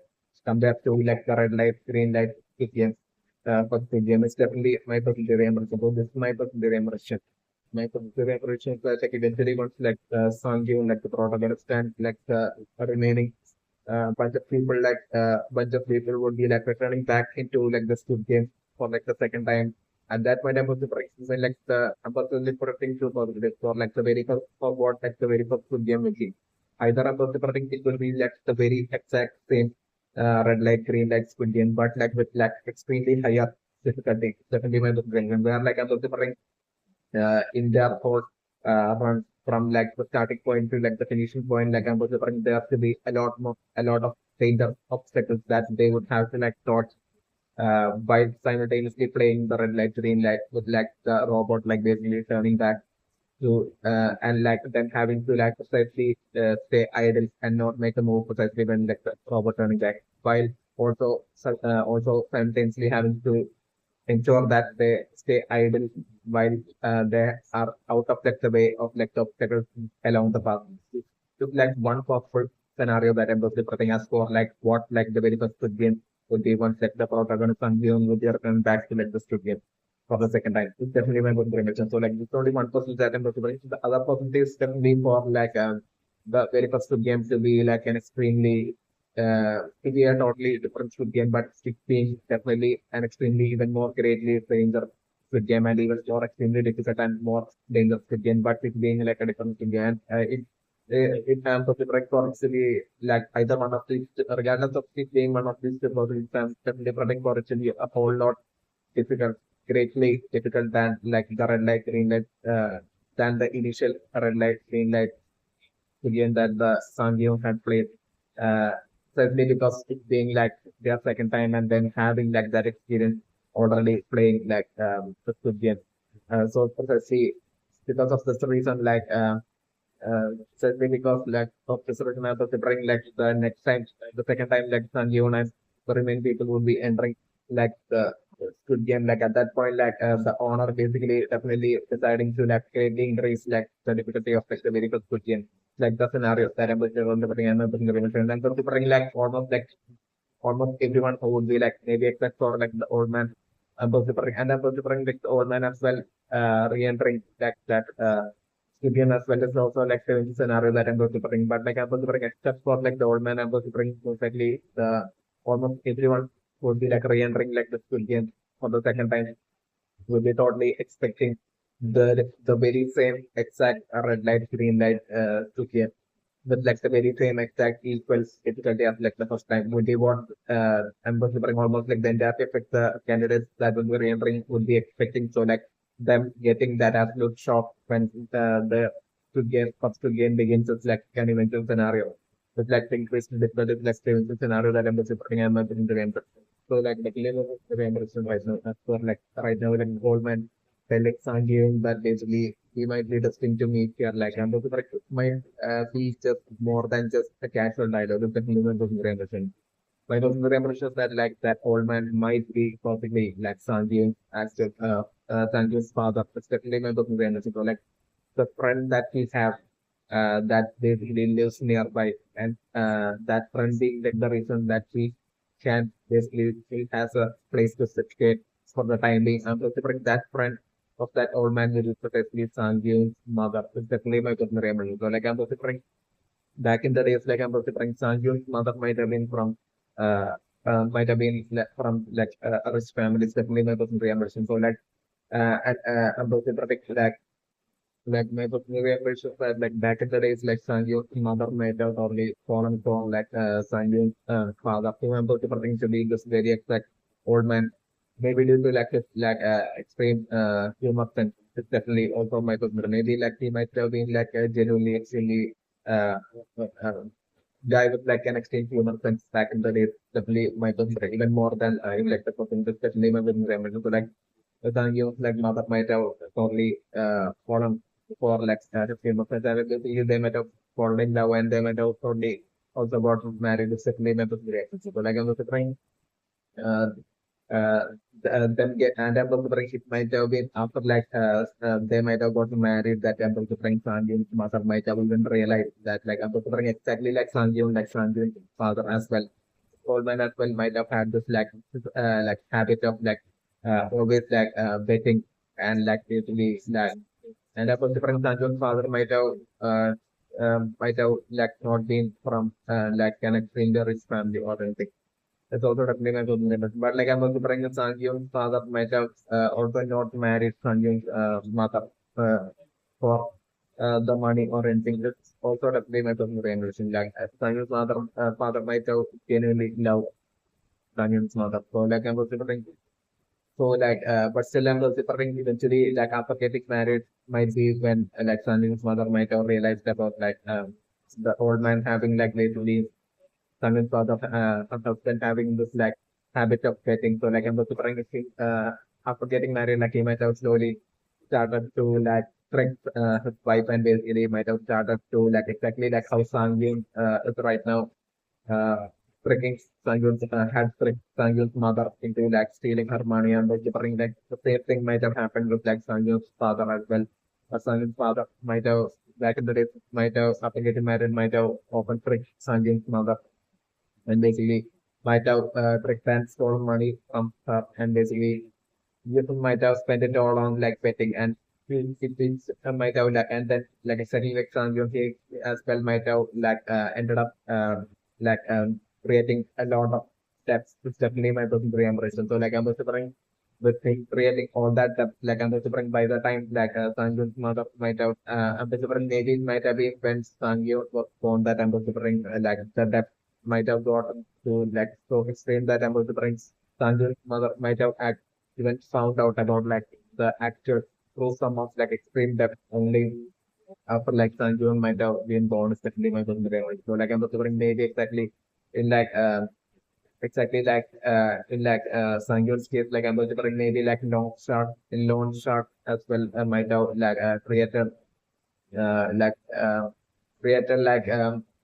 compared to like the red light, green light, good games. First good game is definitely my personal impression. So this is my personal impression. My consider approaching like eventually once like song given like the protagonist and like the remaining bunch of people bunch of people would be like returning back into like the Squid Game for like the second time. And that might have the price when like the I'm personally predicting two positives for like the very first for what like the very first Squid Game will be. Either I'm personally predicting it will be like the very exact same red light, green light Squid Game, but like with like extremely higher difficulty. Definitely my opinion. Where like I'm personally in their thought run from like the starting point to like the finishing point. Like I'm considering there has to be a lot of danger obstacles that they would have to like dodge by simultaneously playing the red light, green light with like the robot like basically turning back to and like then having to like precisely stay idle and not make a move precisely when like the robot turning back, while also simultaneously having to ensure that they stay idle while they are out of like the way of like the obstacles along the path. Took like one possible scenario that I'm putting as for like what like the very first good game would be once like the protagonist and Leon would be returned back to like the good game for the second time. It's definitely my good prediction. So like it's only 1% that I'm possible. The other percentage is definitely for like the very first good game to be like an extremely to be a totally different Squid Game, but it being definitely an extremely even more greatly dangerous Squid Game and even more extremely difficult and more dangerous Squid Game, but it being like a different Squid Game. In terms of the correct actually like either one of these, regardless of it being one of these two positions, I'm definitely predicting for it to be a whole lot difficult, greatly difficult than like the red light, green light, than the initial red light, green light game that the Sangyong had played. Uh, Certainly because it being like their second time and then having like that experience already playing like the Squid Game. So precisely because of this reason, certainly because like of this reason, I was bring like the next time, the second time, like Sangyong and the remaining people would be entering like the Squid Game. Like at that point, the owner basically definitely deciding to like greatly increase like the difficulty of like the very first Squid Game like the scenario that I'm putting and then to bring like almost everyone who would be like maybe except for like the old man. I'm supposed to bring like the old man as well, re-entering that Gideon as well is also like the scenario that I'm going to bring. But like I'm going to bring except for like the old man, I'm going to bring perfectly the almost everyone would be like re-entering like the Squid Game for the second time. Would be totally expecting the very same exact red light, green light to here with like the very same exact equals difficulty as like the first time. Would be what I'm considering almost like the entire effect the candidates that will be re-entering would be expecting. So like them getting that absolute shock when the first two game begins. It's like an eventual scenario. With like the increased difficulty, like the scenario that I'm considering I'm not in the re-enter. So like level of the re-entration right now, as for like right now like Goldman Felix arguing that basically he might be destined to meet here. Like I'm considering might be just more than just a casual dialogue. It's definitely going to be re-entration. My impression is that like that old man might be possibly like Sanjay as Sanjay's father. It's definitely my impression. So like the friend that we have that basically lives nearby, and that friend being like the reason that we can basically he has a place to sit for the time being. I'm considering that friend of that old man which is potentially Sanjay's mother. It's definitely my impression. So like I'm considering back in the days, like I'm considering Sanju's mother uh, might have been from like a rich family. It's definitely my personal reimbursement. So like, I'm considering like my personal reimbursement that like back in the days, like Sanju's mother might have only fallen from like Sanju's father. So I'm considering to be this very exact old man. Maybe due to like his like extreme humor sense. It's definitely also my personal. Maybe like he might have been like genuinely extremely uh, uh, guy with like an extreme humor sense back in the days definitely might have even more than like the person especially my with Raymond. So like the you like mother might have totally fallen for like his humor sense. I will they might have fallen in love and they might have totally also got married. It's definitely my person. So like I'm just trying uh, uh, them get and Temple to bring it might have been after like they might have gotten married that Temple to bring Sanjay's mother might have even realized that like Temple to bring exactly like Sanjay's father as well. Coleman as well might have had this like habit of like always like betting and like usually like and Temple to bring Sanjay's father might have like not been from like an extremely rich family or anything. It's also definitely my opinion. But like I'm also bringing Sangyung's father might have also not married Sangyung's mother for the money or anything. It's also definitely my opinion. Like Sangyung's father might have genuinely loved Sangyung's mother. So like I'm also bringing. So like but still I'm also bringing eventually like after getting married might be when like Sangyung's mother might have realized about like the old man having like literally Sangan sort of husband having this like habit of getting so like I'm also trying to think after getting married like he might have slowly started to like trick his wife and basically might have started to like exactly like how Sangyun is right now uh tricking Sangyun's had tricked Sangyun's mother into like stealing her money and like bring like the same thing might have happened with like Sangyun's father as well. Sangyun's father might have back in the days might have after getting married might have often tricked Sangyun's mother and basically might have tricked and stolen money from her and basically you might have spent it all on like betting and might have like and then like a second example he as well might have like ended up like creating a lot of steps which definitely my person reimbursement. So like I'm considering with him creating all that debt, like I'm considering by the time like Sangyun's mother might have I'm considering maybe it might have been when Sangyun was born that I'm considering like the debt might have gotten to like so extreme that I'm considering Sangyun's mother might have even found out about like the actual through some of like extreme depth only after like Sanjay might have been born is definitely my person reality. So like I'm considering maybe exactly in like exactly like in like Sanjay's case like I'm considering maybe like long shot as well might have like created like created like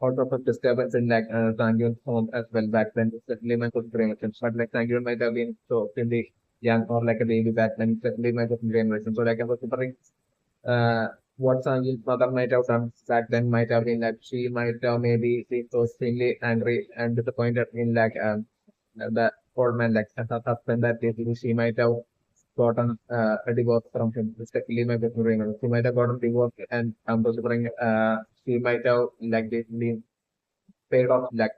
out of a disturbance in like Sangyun's home as well back then. It's definitely my consideration. But like Sangyun might have been so extremely young or like a baby back then. It's definitely my consideration. So like I was considering what Sangyun's mother might have done back then might have been like she might have maybe been so extremely angry and disappointed in like the old man, like a husband that basically she might have gotten a divorce from him. Respectively, my best friend, she might have gotten divorce, and considering she might have like basically paid off like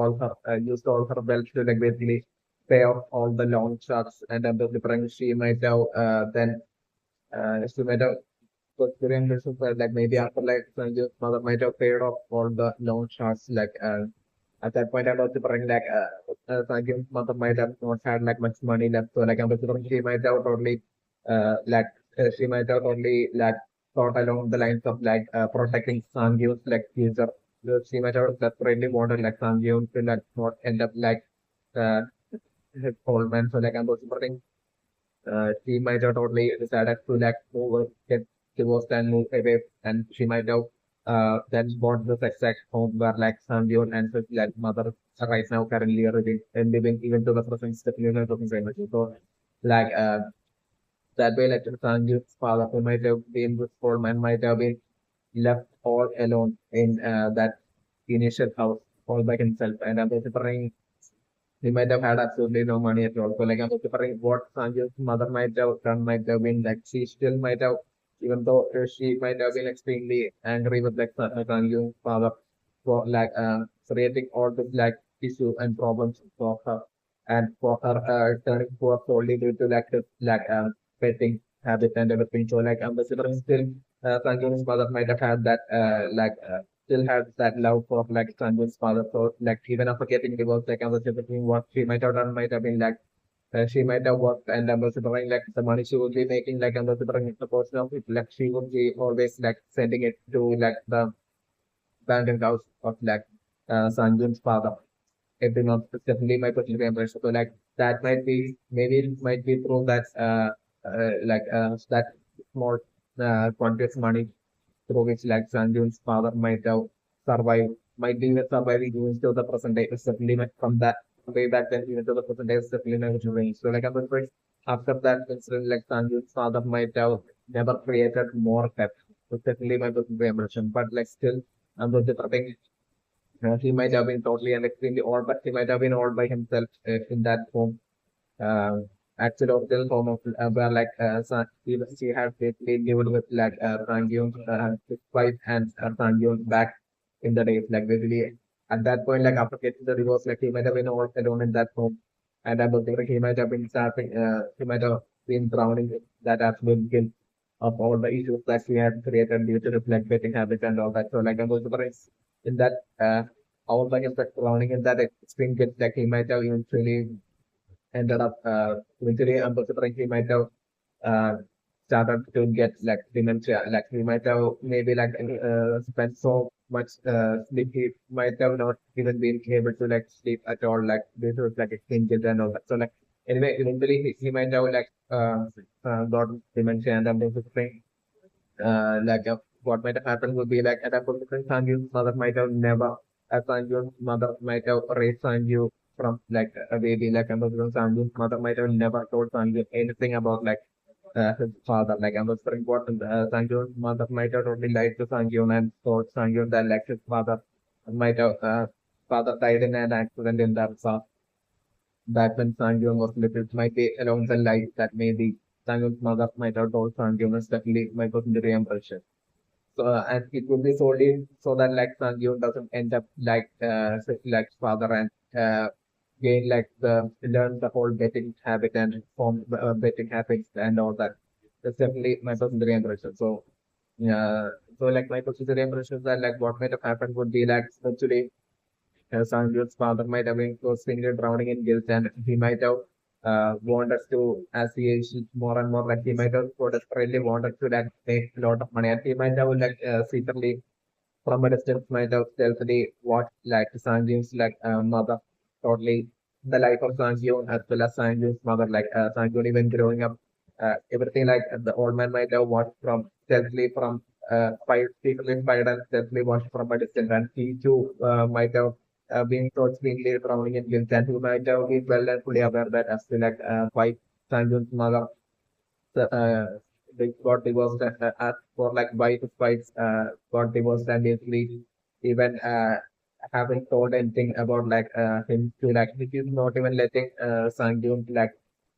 all her used all her wealth to like basically pay off all the loan sharks, and considering she might have then she might have considering this like maybe after like Sanju's mother might have paid off all the loan sharks like at that point, I was considering like Sanju's mother might have not had like much money left, so like I'm considering she might have totally like she might have totally like thought along the lines of like protecting Sanju's like future. She might have desperately wanted like Sanju to like not end up like uh, his old man. So like I'm considering she might have totally decided to like move, get divorced and move away, and she might have then bought this exact home where like Sanjeev and his like mother are right now currently are living and living even to the present step in the very much. So like that way like Sanjeev's father who might have been this old man might have been left all alone in that initial house all by himself, and I'm considering he might have had absolutely no money at all. So like I'm considering what Sanjay's mother might have done might have been like she still might have, even though she might have been extremely angry with like Sanjay's father for like creating all this like issues and problems for her, and for her turning poor solely due to like this like petting habit and everything. So like I'm considering still Sanjay's mother might have had that still has that love for like Sanju's father. So like even after getting divorced, like I was thinking what she might have done might have been like she might have worked, and I'm considering like the money she would be making, like I'm considering the portion of it, like she would be always like sending it to like the bank account of like Sanju's father. Every month, it's definitely my personal impression. So like that might be maybe it might be through that that small quantity of money through which like Sanju's father might have survived, might be even surviving even to the present day. It's definitely not from that way back then even to the present day. It's definitely not range. So like I'm afraid after that incident, like Sanju's father might have never created more debt. It's definitely my personal impression. But like still, I'm not think he might have been totally and extremely old, but he might have been old by himself in that home uh, accidental form of where like she had basically lived with like Sangyun, his wife and Sangyun back in the days like basically at that point like after getting the divorce like he might have been all alone in that home, and I don't think like, he might have been starting he might have been drowning in that absolute guilt of all the issues that she had created due to the like betting habits and all that. So like I'm surprised in that all the like drowning in that extreme guilt like he might have eventually ended up eventually I'm considering he might have uh, started to get like dementia. Like he might have maybe like spent so much sleep he might have not even been able to like sleep at all. Like this was like extreme guilt and all that. So like anyway, eventually he might have like got dementia, and I'm considering what might have happened would be like at a point Sanju's mother might have never Sanju's mother might have raised Sanju from like a baby, like I'm Sanju's mother might have never told Sanju anything about like his father. Like I'm very important. Sanju's mother might have totally lied to Sanju and told Sanju that like his father might have father died in an accident in the back when Sangyun was little, might be along the lines that maybe Sangyun's mother might have told Sangyun is definitely my secondary impression. So and it would be solely so that like Sangyun doesn't end up like like father and gain like the learn the whole betting habit and form betting habits and all that. That's definitely my secondary impression. So yeah, so like my secondary impression is that like what might have happened would be like actually Sanjut's father might have been constantly drowning in guilt, and he might have wanted to, as he aged more and more, like he might have so desperately wanted to like make a lot of money, and he might have like secretly from a distance might have stealthily watched like Sanjiv's like mother totally the life of Sanjiv as well as Sanjiv's mother, like Sanjiv even growing up, everything like the old man might have watched from stealthily from secretly spied and stealthily watched from a distance, and he too might have been totally drowning in guilt, and he might have been well and fully aware that as to like why Sanjiv's mother they got divorced as for like wife fights got divorced, and basically even haven't told anything about him to like he is not even letting Sangyun like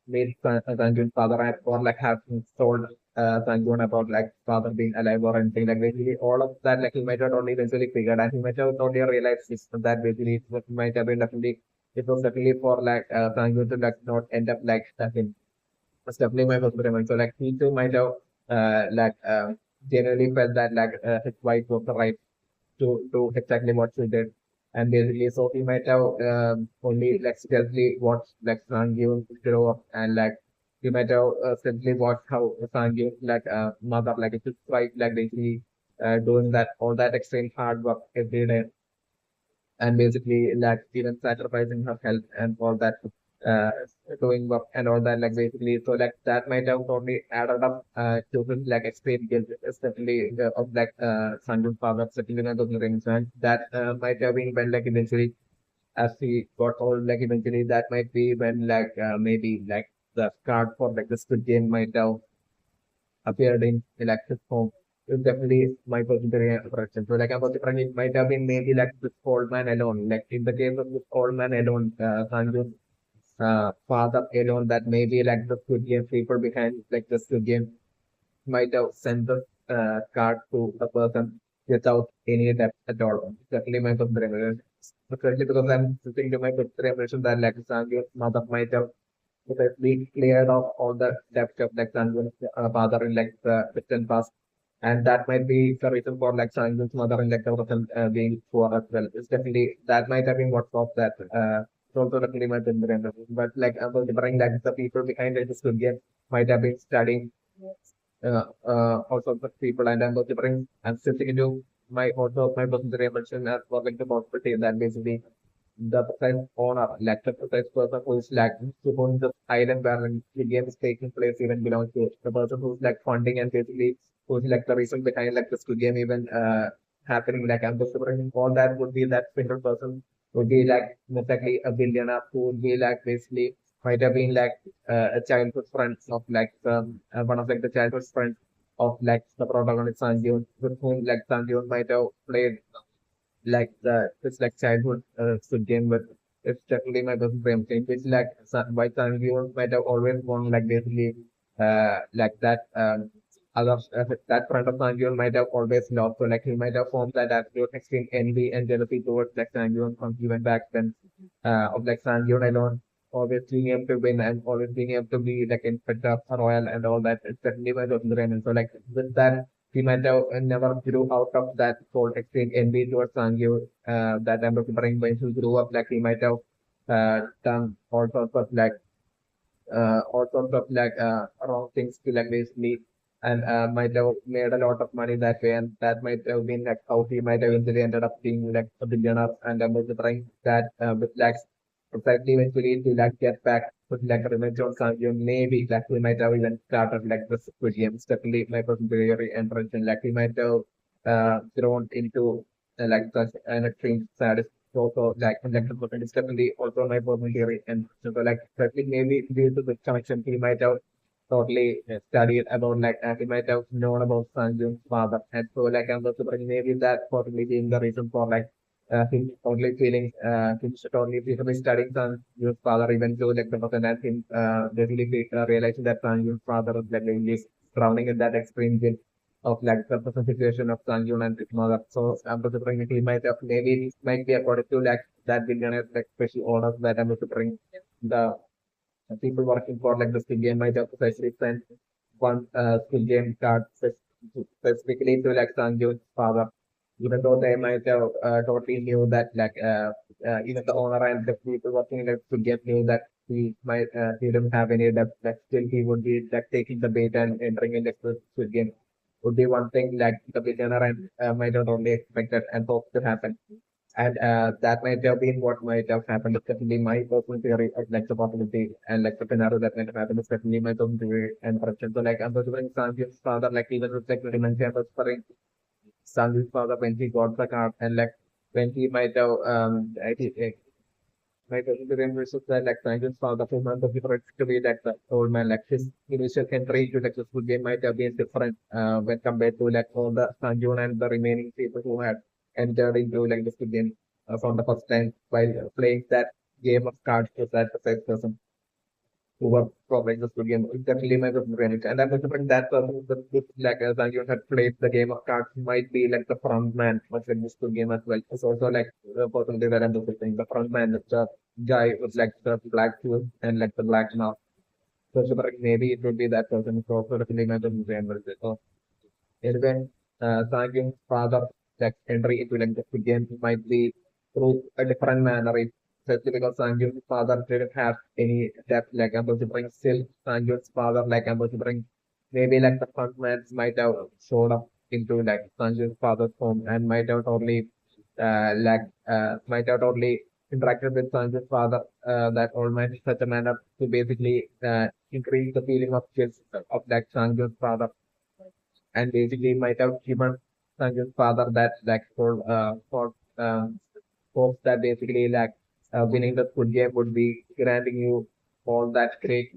meet Sangyun's father or like have told Sangyun about like father being alive or anything like basically all of that like he might have only eventually figured and he might have only realized that basically it might have been definitely it was definitely for like Sangyun to like not end up like him. It's definitely my perspective. So like he too might have generally felt that his wife was the right to do exactly what she did. And basically, so he might have only like stealthily watched like Sangyun grow up and like he might have stealthily watched how Sangyun mother like his wife like basically doing that all that extreme hard work every day and basically like even sacrificing her health and all that uh doing work and all that like basically so like that might have totally added up to his like extreme guilt especially of like Sanju's father settling on those rings and that might have been when like eventually as he got old like eventually that might be when maybe like the card for like the Squid Game might have appeared in electric form. It's definitely my personal impression. So like I was different, it might have been maybe like this old man alone. Like in the case of this old man alone, Sanju's father alone, that maybe like the Squid Game people behind like the Squid Game might have sent the card to a person without any debt at all. Definitely my personal impression. Especially because I'm sitting to my personal impression that like Sanju's mother might have we cleared off all the depth of like Sangun's father in like the distant past. And that might be the reason for like Sangun's mother in like the present being poor as well. It's definitely that might have been what caused that. It's also definitely my opinion. But like I was remembering that the people behind it, this game might have been studying all sorts of people and I'm also bring and sitting into my also my personal mention as for like the possibility that basically the precise owner, like the precise person who is like who owns the island where the game is taking place even belongs to the person who's like funding and basically who's like the reason behind like the Squid Game even happening like I'm just wondering all that would be that single person would be like most likely a billionaire who would be like basically might have been like a childhood friend of like one of like the childhood friends of like the protagonist Sanjay with whom like Sanjay might have played like it's like childhood Squid Game, but it's definitely my best friend thing. Which like by time you might have always won like basically like that other that friend of Sangyun might have always lost. So like he might have formed that absolute extreme envy and jealousy towards like Sangyun from even back then of like Sangyun alone. Always being able to win and always being able to be like in front of royal and all that. It's definitely my best friend. And so like with that he might have never grew out of that whole extreme envy towards Sangyu that I'm remembering when he grew up, like he might have done all sorts of wrong things to like basically and might have made a lot of money that way and that might have been like how he might have eventually ended up being like a billionaire and I'm remembering that with like precisely eventually to like get back with like revenge on Sanju, maybe like we might have even started like the Squid Games, definitely my personal theory and prediction, like we might have grown into like such an extreme sadist also like the person is definitely also my personal theory and so like definitely maybe due to the connection he might have totally studied about he might have known about Sanju's father and so like I'm also maybe that possibly being the reason for like him only feeling him should only be studying Sanju's father even though like the person and him basically realizing that Sanju's father is like really drowning in that extreme guilt of like the present situation of Sanjun and his mother. So I'm just bring he might have maybe it might be according to like that billionaire like special orders that I'm to bring the people working for like the skill game might have especially sent one skill game card specifically to like Sanjun's father. Even though they might have totally knew that even the owner and the people working in the skill game knew that he didn't have any debt, like still he would be like taking the bait and entering in the skill game would be one thing like the billionaire and might not only expected and hope to happen. And that might have been what might have happened. It's definitely my personal theory of like the possibility and like the scenario that might have happened is definitely my personal theory and correction. So like I'm considering Sanjiv's father, like even with like dementia, I was referring Sanjiv's father when he got the card and like when he might have my vegetarian versus that like Franklin found the full month of different to be like the old man like his initial entry to like the food game might have been different when compared to like all the Sanjun and the remaining people who had entered into like the food game for the first time while playing that game of cards with that precise person who were probably just good game. It definitely might have been. And I'm remembering that person with like as you had played the game of cards might be like the front man, much like this good game as well. It's also like the person that I'm saying. The front man is the guy with like the black shoes and like the black mouth. So maybe it would be that person who also definitely might have been. So even Sangyung's father like entry into like the game might be through a different manner. Especially because Sangyung's father didn't have any depth like I'm going to bring still Sangyung's father like I'm going to bring maybe like the frontman might have showed up into like Sangyung's father's home and might have only might have only interacted with Sangyung's father that old man in such a manner to basically increase the feeling of guilt of like Sangyung's father and basically might have given Sanjay's father that like for hopes that basically like winning the Squid Game would be granting you all that great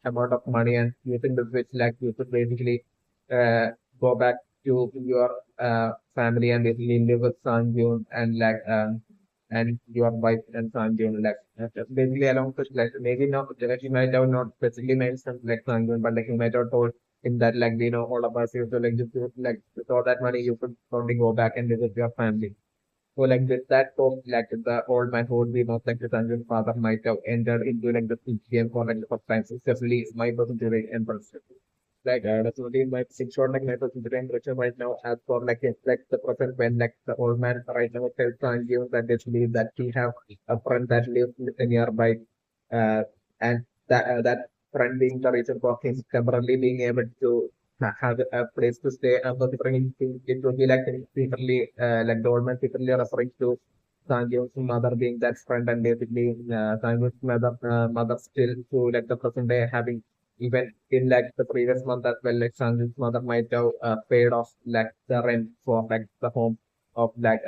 amount of money and using this which like you could basically uh, go back to your family and basically live with Sanjay and your wife and Sanjay like basically along with like maybe not like you might have not specifically mentioned like Sanjay but like you might have told in that like all of us used to like just like with all that money you could probably go back and visit your family. So like with that hope, like the old man who would be most like the Sanjay's father might have entered into like the game for like the first time. So especially my percentage and perspective. Like that's only my six short like my percentage impression right now as for like it's like the person when like the old man right now tells Sanjay that they believe that he have a friend that lives nearby and that friend being the reason for him temporarily being able to have a place to stay. But it will be like secretly, like the old man secretly referring to Sanjay's mother being that friend, and basically Sanjay's mother still to like the present day having even in like the previous month as well, like Sanjay's mother might have paid off like the rent for like the home of like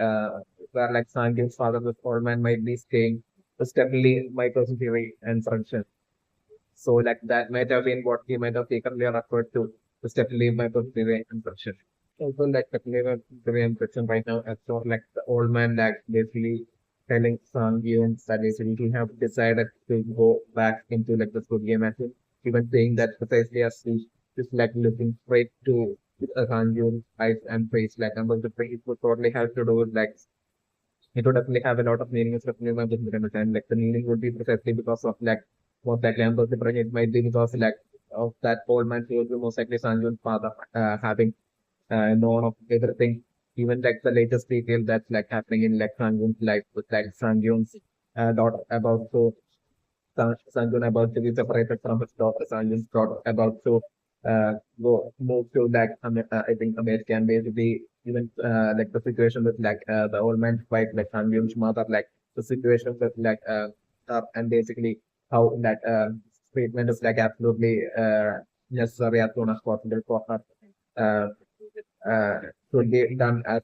where like Sanjay's father, this old man might be staying. It's definitely my personal theory and friendship. So like that might have been what he might have taken their referred to. It's definitely my personal theory and friendship. Also like definitely my theory and friendship right now as so like the old man like basically telling Sang Yoon that basically he have decided to go back into like the good game as well. Even saying that precisely as he is like looking straight to Sang Yoon's eyes and face like I'm going to say it would totally have to do with like it would definitely have a lot of meaning, especially when just understand like the meaning would be precisely because of like most likely I'm considering it might be because like of that old man who would be most likely Sanjun's father having known of everything, even like the latest detail that's like happening in like Sanjun's life with like Sanjun's daughter about to Sanjun about to be separated from his daughter, Sanjun's daughter about to go move to like I think America and basically even like the situation with like the old man's wife like Sanjun's mother like the situation with like her and basically how that treatment is like absolutely necessary as soon as possible for her uh, should be done as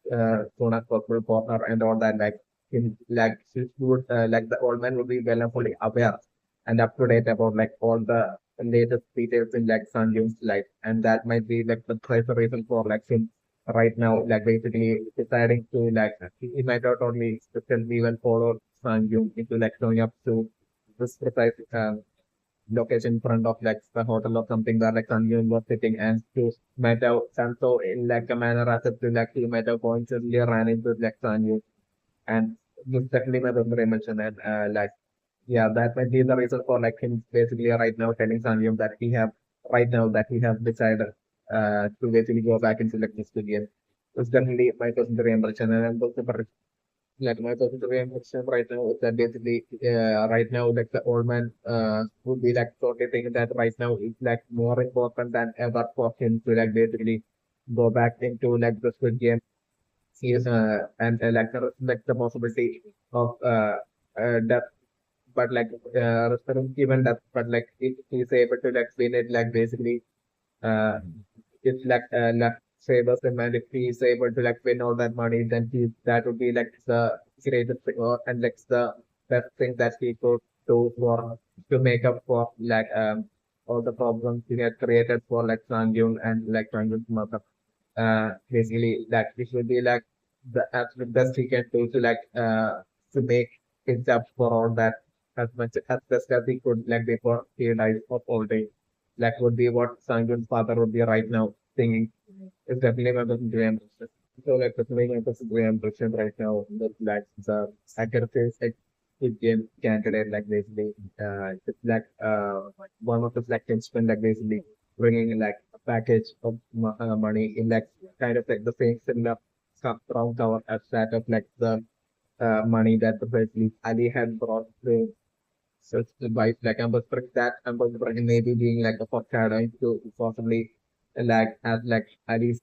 soon as possible for her and all that like in like she would like the old man would be well and fully aware and up to date about like all the latest details in like Sanjung's life and that might be like the first reason for like him right now like basically deciding to like he might not only still even follow Sanjung into like showing up to this precise location in front of like the hotel or something where like Sanjay was sitting and to might have done so in like a manner as if to like he might have coincidentally ran into like Sanjay and this definitely my brother mentioned and like yeah that might be the reason for like him basically right now telling Sanjay that he have right now that he have decided to basically go back into like this game. It's definitely my personal impression and I'm also like my personal reaction right now is that basically right now like the old man would be like totally thinking that right now it's like more important than ever for him to like basically go back into like the Squid Game season like the possibility of death but like even death but like if he's able to like win it like basically uh, if like left favors him and if he's able to like win all that money, then that would be like the greatest thing and like the best thing that he could do for to make up for like all the problems he had created for like Sangyun and like Sangyun's mother. Basically like this would be like the absolute best he can do to make his up for all that as much as best as he could like before he died of old age. Like would be what Sangun's father would be right now singing. It's definitely my best Graham. So like definitely my best Graham right now. Like the accuracy like good game candidate like basically it's like one of the like henchmen like basically bringing like a package of money in like kind of like the same similar round cover as that of like the money that the basically Ali had brought to such advice like I'm expecting that I'm expecting maybe being like a foreshadowing to possibly like as like Ali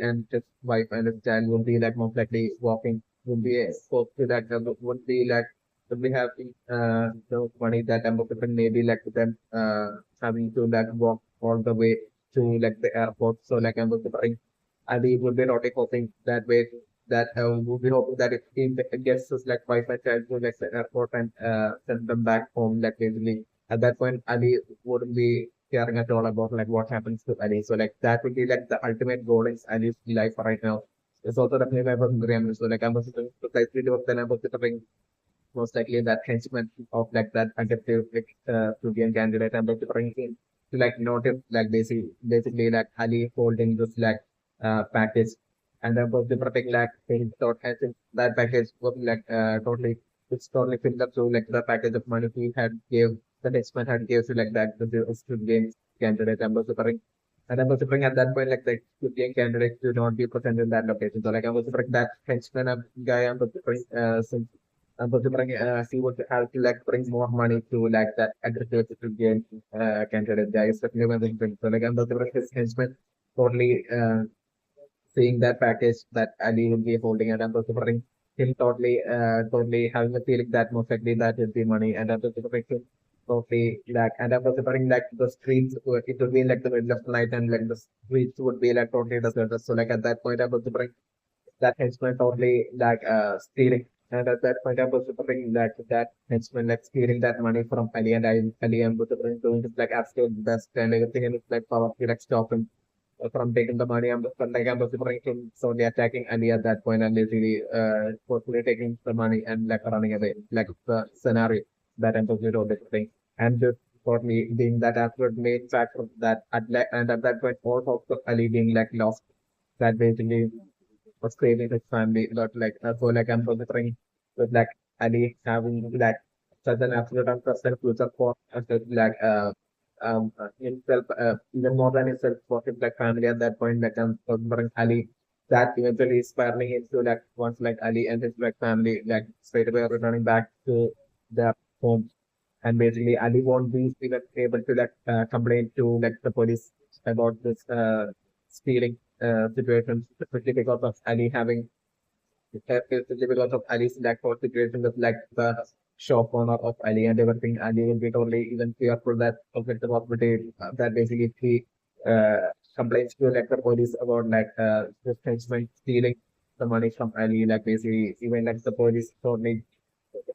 and his wife and his child would be like most likely walking would be exposed to that would be like would be having the money that I'm expecting maybe like them having to like walk all the way to like the airport. So like I'm expecting Ali would be not hoping that way that would be hoping that if he gets his like wife and child to like the airport and send them back home like basically at that point Ali wouldn't be caring at all about like what happens to Ali. So like that would be like the ultimate goal in Ali's life right now. It's also definitely my person Graham. So like I'm also precisely what then I'm considering most likely that henchman of like that adaptive like Studian candidate I'm considering him to like notice like basically like Ali holding this like package and about the protect like he thought I think that package was like totally it's totally filled up to like the package of money he had gave the henchman had gave to like that the Studian candidate I'm considering and I'm considering at that point like the Studian candidate to not be present in that location. So like I'm considering that henchman guy I'm considering since but to bring he would have to like bring more money to like that aggressive to gain candidate guys definitely one thing. So like I'm the his henchmen totally seeing that package that Ali will be holding and I'm also bring him totally having a feeling that most likely that is the money and I'm also bring him totally like and I'm also bring like the streets it would be like the middle of the night and like the streets would be like totally deserted. So like at that point I'm also bring that henchman totally like stealing. And at that point, I was suffering like that henchman like stealing that money from Ali and Ali and was doing his like absolute best and everything and it's like power to like stop him from taking the money. I'm was suffering him so they attacking Ali at that point and literally forcefully taking the money and like running away. Like the scenario that I'm supposed to thing. And just for me being that absolute main factor of that and at that point all hopes of Ali being like lost that basically was craving his family a lot like so like I'm considering with like Ali having like such an absolute unprecedented future for like himself even more than himself for his like family at that point like I'm considering Ali that eventually inspiring him to like once like Ali and his like family like straight away returning back to their home and basically Ali won't be even able to like complain to like the police about this stealing situations, especially because of Ali having especially because of Ali's lack of situation with like the shop owner of Ali and everything. Ali will be totally even fearful that of the possibility that basically if he complains to like the police about like this henchman stealing the money from Ali, like basically even like the police totally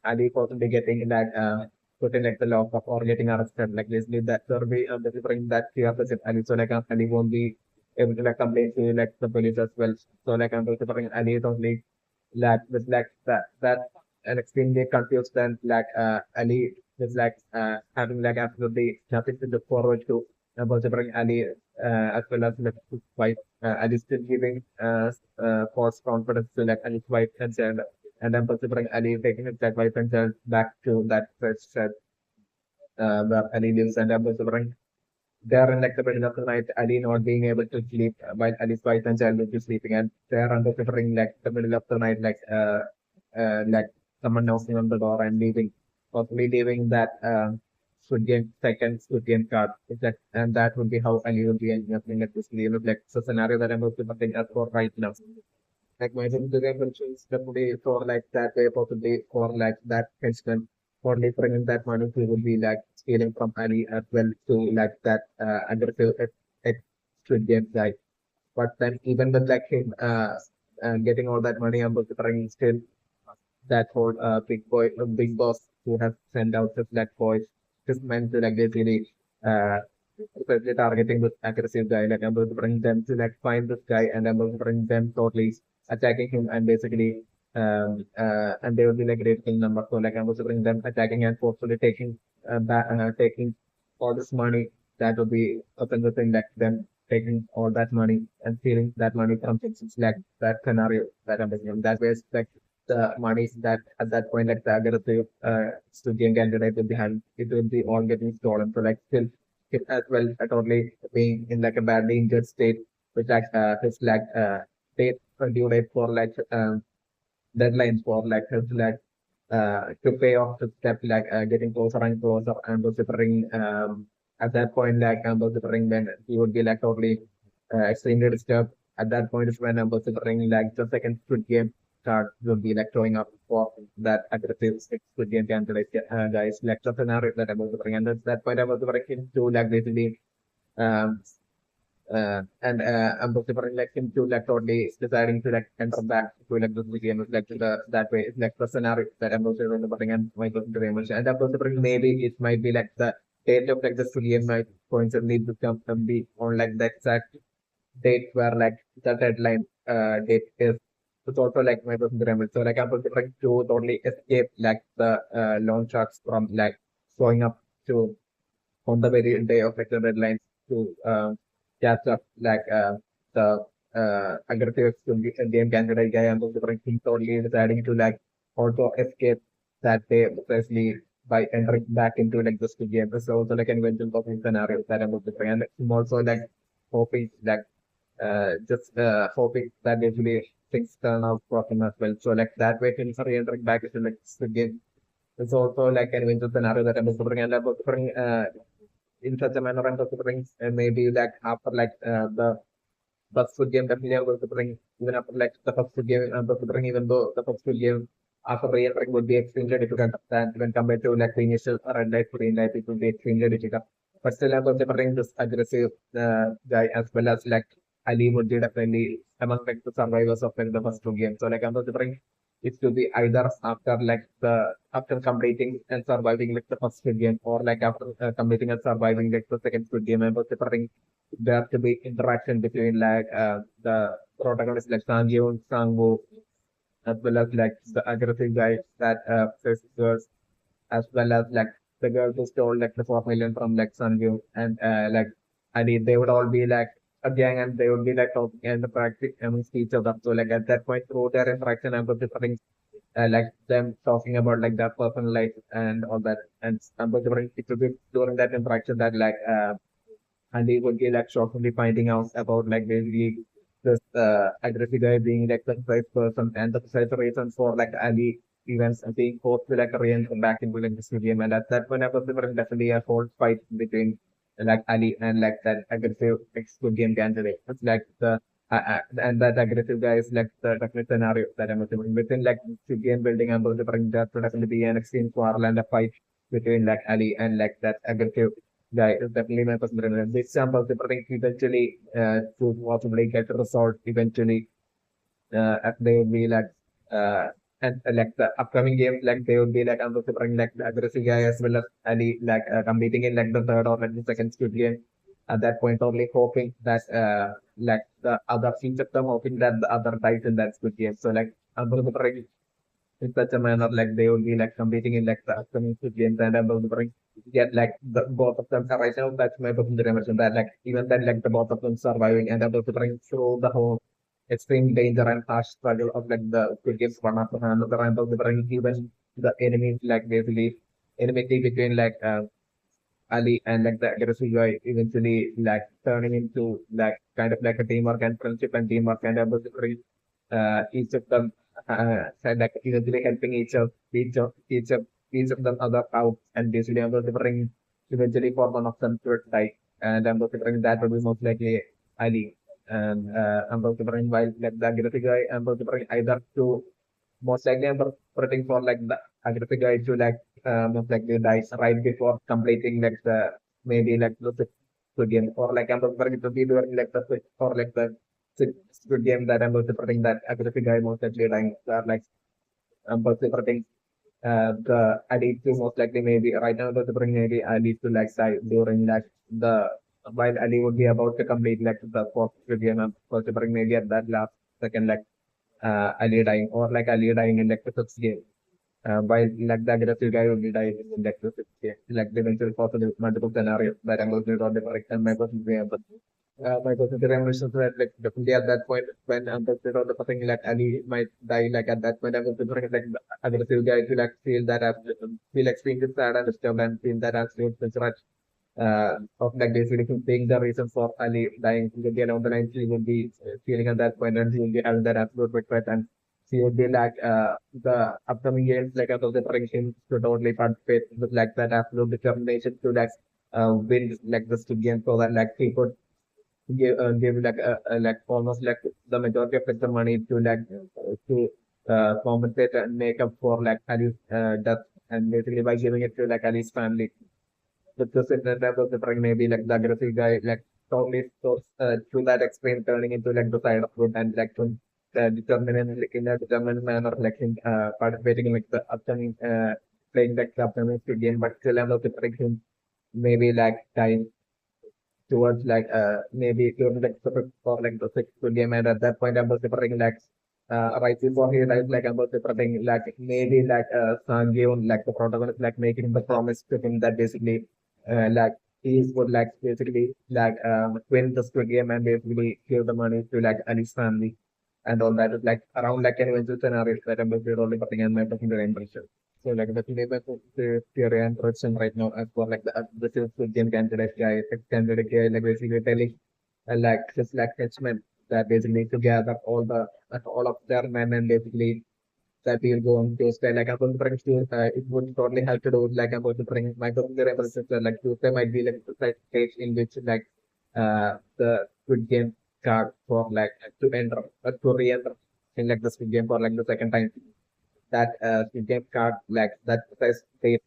Ali possibly getting like put in like the lockup or getting arrested. Like basically that there will be bring that fear to Ali. So like Ali won't be able to like complain to like the police as well. So like I'm also bring Ali totally like with like that an extremely confused and like Ali is like having like absolutely nothing to look forward to. I'm also bring Ali as well as like his wife. Ali still giving false confidence to like Ali's wife and then considering Ali taking his like wife and child back to that first set where Ali lives and I'm considering there in like the middle of the night, Ali not being able to sleep while Ali's wife and child will be sleeping and they're under considering like the middle of the night like someone knocking on the door and leaving possibly leaving that Squid Game second Squid Game card. Is that and that would be how Ali would be ending up in like this game of like the scenario that I'm looking at for right now. Like my the is definitely for like that way possibly for like that henchman for bringing that money he would be like stealing from Ali as well to like that aggressive Squid Game guy. But then even with like him getting all that money I'm bringing still that whole big boss who has sent out his like boys just meant to like basically uh especially targeting this aggressive guy. Like I'm going to bring them to like find this guy and I'm going to bring them totally. attacking him and basically and they would be like great kill number. So like I'm considering them attacking and forcefully taking all this money. That would be a single thing like them taking all that money and stealing that money from things. It's like that scenario that I'm thinking. That way, it's like the monies that at that point, like the aggressive Studian candidate will be having, it will be all getting stolen. So like still him as well, totally being in like a badly injured state, with like his like date due date for like deadlines for like his like to pay off the step like getting closer and closer and considering at that point like I'm considering when he would be like totally extremely disturbed. At that point is when I'm considering like the second Squid Game card will be like showing up for that aggressive Squid Game candidate guys like the scenario that I'm considering, and at that point I was considering to like basically um and I'm preferring like him to like totally deciding to like enter back to like the game like the that way. It's like the scenario that I'm also remembering and my person very much. And I'm preferring maybe it might be like the date of like the game might coincidentally become be on like the exact date where like the deadline date is. It's also like my person very much. So like I'm preferring to totally escape like the loan sharks from like showing up to on the very day of like the deadlines to catch up like the aggressive game candidate guy and also thinking totally deciding to like also escape that day precisely by entering back into like the Squid Game. So also like an eventual coping scenario that I'm also trying. And I'm also like hoping like just hoping that eventually things turn out for him as well. So like that way things are re-entering back into like Squid Game. It's also like an eventual scenario that I'm also bringing, and I'm also bringing in such a manner I'm going to bring maybe like after like the first food game definitely I'm going to bring even after like the first food game I'm going to bring even though the first food game after re-entering would be extremely difficult than when compared to like the initial red light green light it would be extremely difficult. But still I'm going to bring this aggressive guy as well as like Ali would be definitely among like the survivors of like the first two games. So like I'm going to bring it to be either after like the after completing and surviving like the first Squid Game or like after completing and surviving like the second Squid Game. And preferring there to be interaction between like the protagonist like Sang-yoon, Sang-woo, as well as like the aggressive guy that says girls, as well as like the girl who stole like the 4 million from like Sun and like Ali, they would all be like a gang and they would be like talking and practicing amongst each other. So like at that point through their interaction I'm preferring like them talking about like their personal life and all that. And I'm preferring it to be during that interaction that like Ali would be like shockingly finding out about like basically this aggressive guy being like the precise person and the precise reasons for like Ali events and being forced to like re-enter back into like this game. And at that point, I was definitely a whole fight between like Ali and like that aggressive Squid Game candidate. It's like the and that aggressive guy is like the definite scenario that I'm assuming within like Squid Game building. I'm going to bring that to definitely be an extreme quarrel and a fight between like Ali and like that aggressive guy is definitely my personal preference. This example, eventually to possibly get resolved eventually as they would be like uh and like the upcoming games like they would be like I'm also bring like the aggressive guy as well as Ali like competing in like the third or like the second Squid Game at that point only hoping that like the other feature them hoping that the other dies in that Squid Game. So like I'm also bring in such a manner like they will be like competing in like the upcoming Squid Games and I'm also bring get like the both of them right now that's my personal dimension that like even then like the both of them surviving and I'm also bring through the whole extreme danger and harsh struggle of like the Squid Games one after another and also bring even the enemies like basically enmity between like Ali and like the aggressive guy eventually like turning into like kind of like a teamwork and friendship and teamwork and I'm also bring each of them said like eventually helping each of them other out and basically I'm delivering eventually for one of them to die and I'm delivering that will be most likely Ali and I'm delivering while like the aggressive guy I'm delivering either to most likely I'm preparing for like the aggressive guy to like most likely die right before completing like the maybe like the Squid Game or like I'm preparing to be during like the or like the Squid Game that I'm preparing that aggressive guy most likely dying like I'm preparing the I need to most likely maybe right now the bring maybe I need to like die during like the while Ali would be about to complete like the fourth review and I'm supposed to bring maybe at that last second like Ali dying, or like Ali dying in like the fifth game. While like the aggressive guy will be dying in like the fifth game. Like the eventual possible multiple scenarios that I'm going to draw the correct and my person my percentage ambitions were like definitely at that point when I'm considered on the thing like Ali might die like at that point I'm considering like the aggressive guy to like feel that as feel extremely sad and disturbed and feel that absolute misery of like basically being the reason for Ali dying to get on the line she would be feeling at that point and she would be having that absolute regret and she would be like the upcoming games like I was preparing him to totally participate with like that absolute determination to like win like this game so that like he could give like like almost like the majority of like the money to like to compensate and make up for like Ali's death and basically by giving it to like Ali's family. With this internet of the trying maybe like the aggressive guy like totally so to that extreme turning into like the side of good and like to determine like in a determined manner like in participating in like the upcoming playing like the upcoming game but still end up the maybe like time towards like maybe during like for like the sixth game and at that point I was preparing like right before he died like I was preparing like maybe like Sangyun like the protagonist like making the promise to him that basically like he would like basically like win the Squid Game and basically give the money to like Ali's family and all that is like around like an eventual scenario that I'm really putting in my talking to impression. So like the flavor of the theory and production right now as for like the Squid Game candidate guy like basically telling like just like henchmen that basically to gather all of their men and basically that we'll go on Tuesday. Like I'm going to bring to it would totally help to do like I'm going to bring my computer references like Tuesday might be like the right stage in which like the Squid Game card for like to enter to re-enter in like the Squid Game for like the second time that Squid Game card like that precise date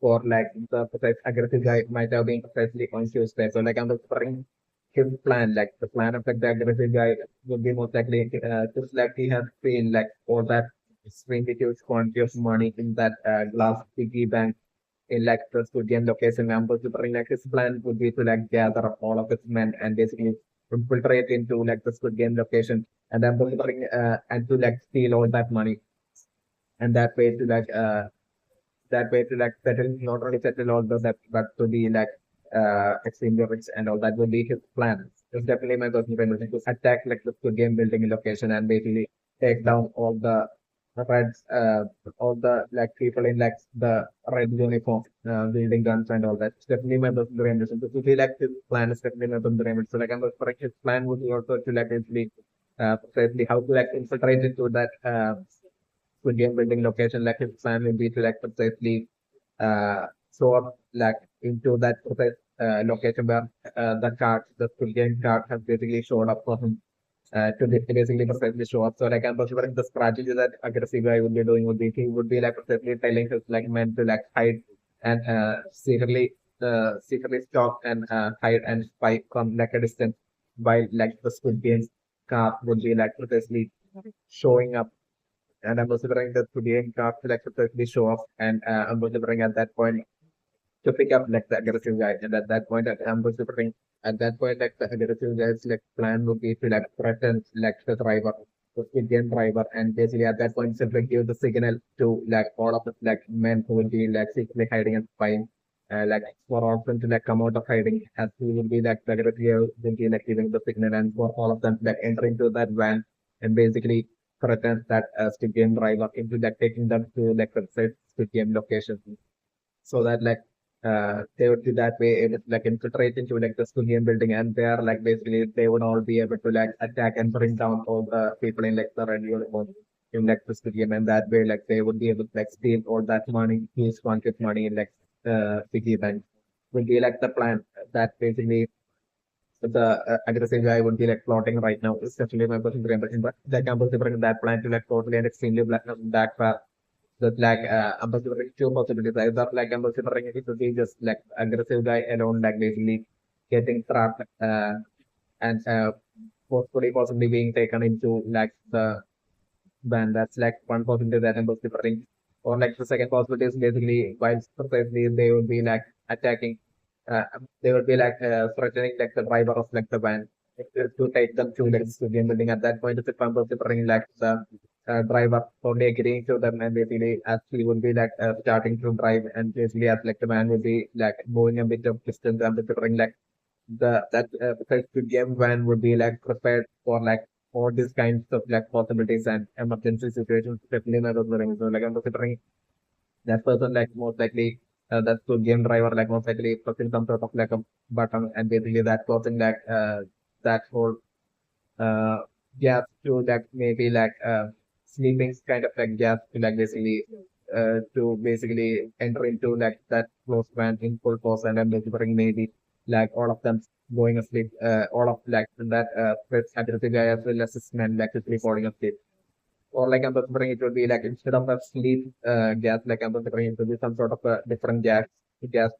for like the precise aggressive guy might have been precisely on Tuesday. So like I'm bring his plan, like the plan of like the aggressive guy would be most likely just like he has seen like all that extremely huge quantity of money in that glass piggy bank in like the Studian location. I'm going to bring like his plan would be to like gather up all of his men and basically infiltrate into like the Squid Game location and I'm going to bring and to like steal all that money and that way to like settle not only settle all the debt but to be like extremely rich and all that will be his plan. It's definitely my personal plan to attack like the game building location and basically take down all the reds all the like people in like the red uniform wielding guns and all that. It's definitely my personal ambition. So to feel like his plan is definitely my personal ambition. So like I'm going his plan would be also to like basically precisely how to like infiltrate into that Squid Game building location, like his plan will be to like precisely show up like into that precise location where the Squid Game card has basically showed up for him basically precisely show up. So like I'm considering the strategy that aggressive guy would be doing would be he would be like precisely telling his like men to like hide and secretly stalk and hide and spy from like a distance while like the Squid Game's card would be like precisely showing up and I'm also bringing the today card to like to show off, and I'm going to bring at that point to pick up like the aggressive guy, and at that point I'm going to bring at that point like the aggressive guy's like plan would be to like threaten like the driver, the Indian driver, and basically at that point simply give the signal to like all of the like men who will be like secretly hiding and spying. Like for all of them to like come out of hiding as he will be like the aggressive guy will be like giving the signal and for all of them like entering to that van and basically threatens that Squid Game driver into like taking them to like the said Squid Game location so that like they would be that way able to like infiltrate into like the Squid Game building and there like basically they would all be able to like attack and bring down all the people in like the red uniform in like the Squid Game and that way like they would be able to like steal all that money, huge quantity of money in like piggy bank would be like the plan that basically the aggressive guy would be like plotting right now, especially my person impression, but like I'm considering that plan to like totally and extremely black that far. That like I'm considering two possibilities. Either like I'm considering it to be just like aggressive guy alone, like basically getting trapped and forcefully possibly being taken into like the band. That's like one possibility that I'm considering. Or like the second possibility is basically while precisely they would be like attacking they would be like threatening like the driver of like the van to take them to like the game building. At that point, if I'm considering like the driver only agreeing to them and basically actually would be like starting to drive and basically as like the man would be like moving a bit of distance and considering like the game van would be like prepared for like all these kinds of like possibilities and emergency situations, especially in those running. So like I'm considering that person like most likely that's the game driver like most likely pressing some sort of like a button and basically that causing like that whole uh gas to like maybe like sleeping kind of like gas to like basically to basically enter into like that close van in full force and then basically maybe like all of them going asleep all of like that first ability guy as well as his men like literally falling asleep or like I'm considering it would be like instead of a sleep gas, like I'm considering it would be some sort of a different gas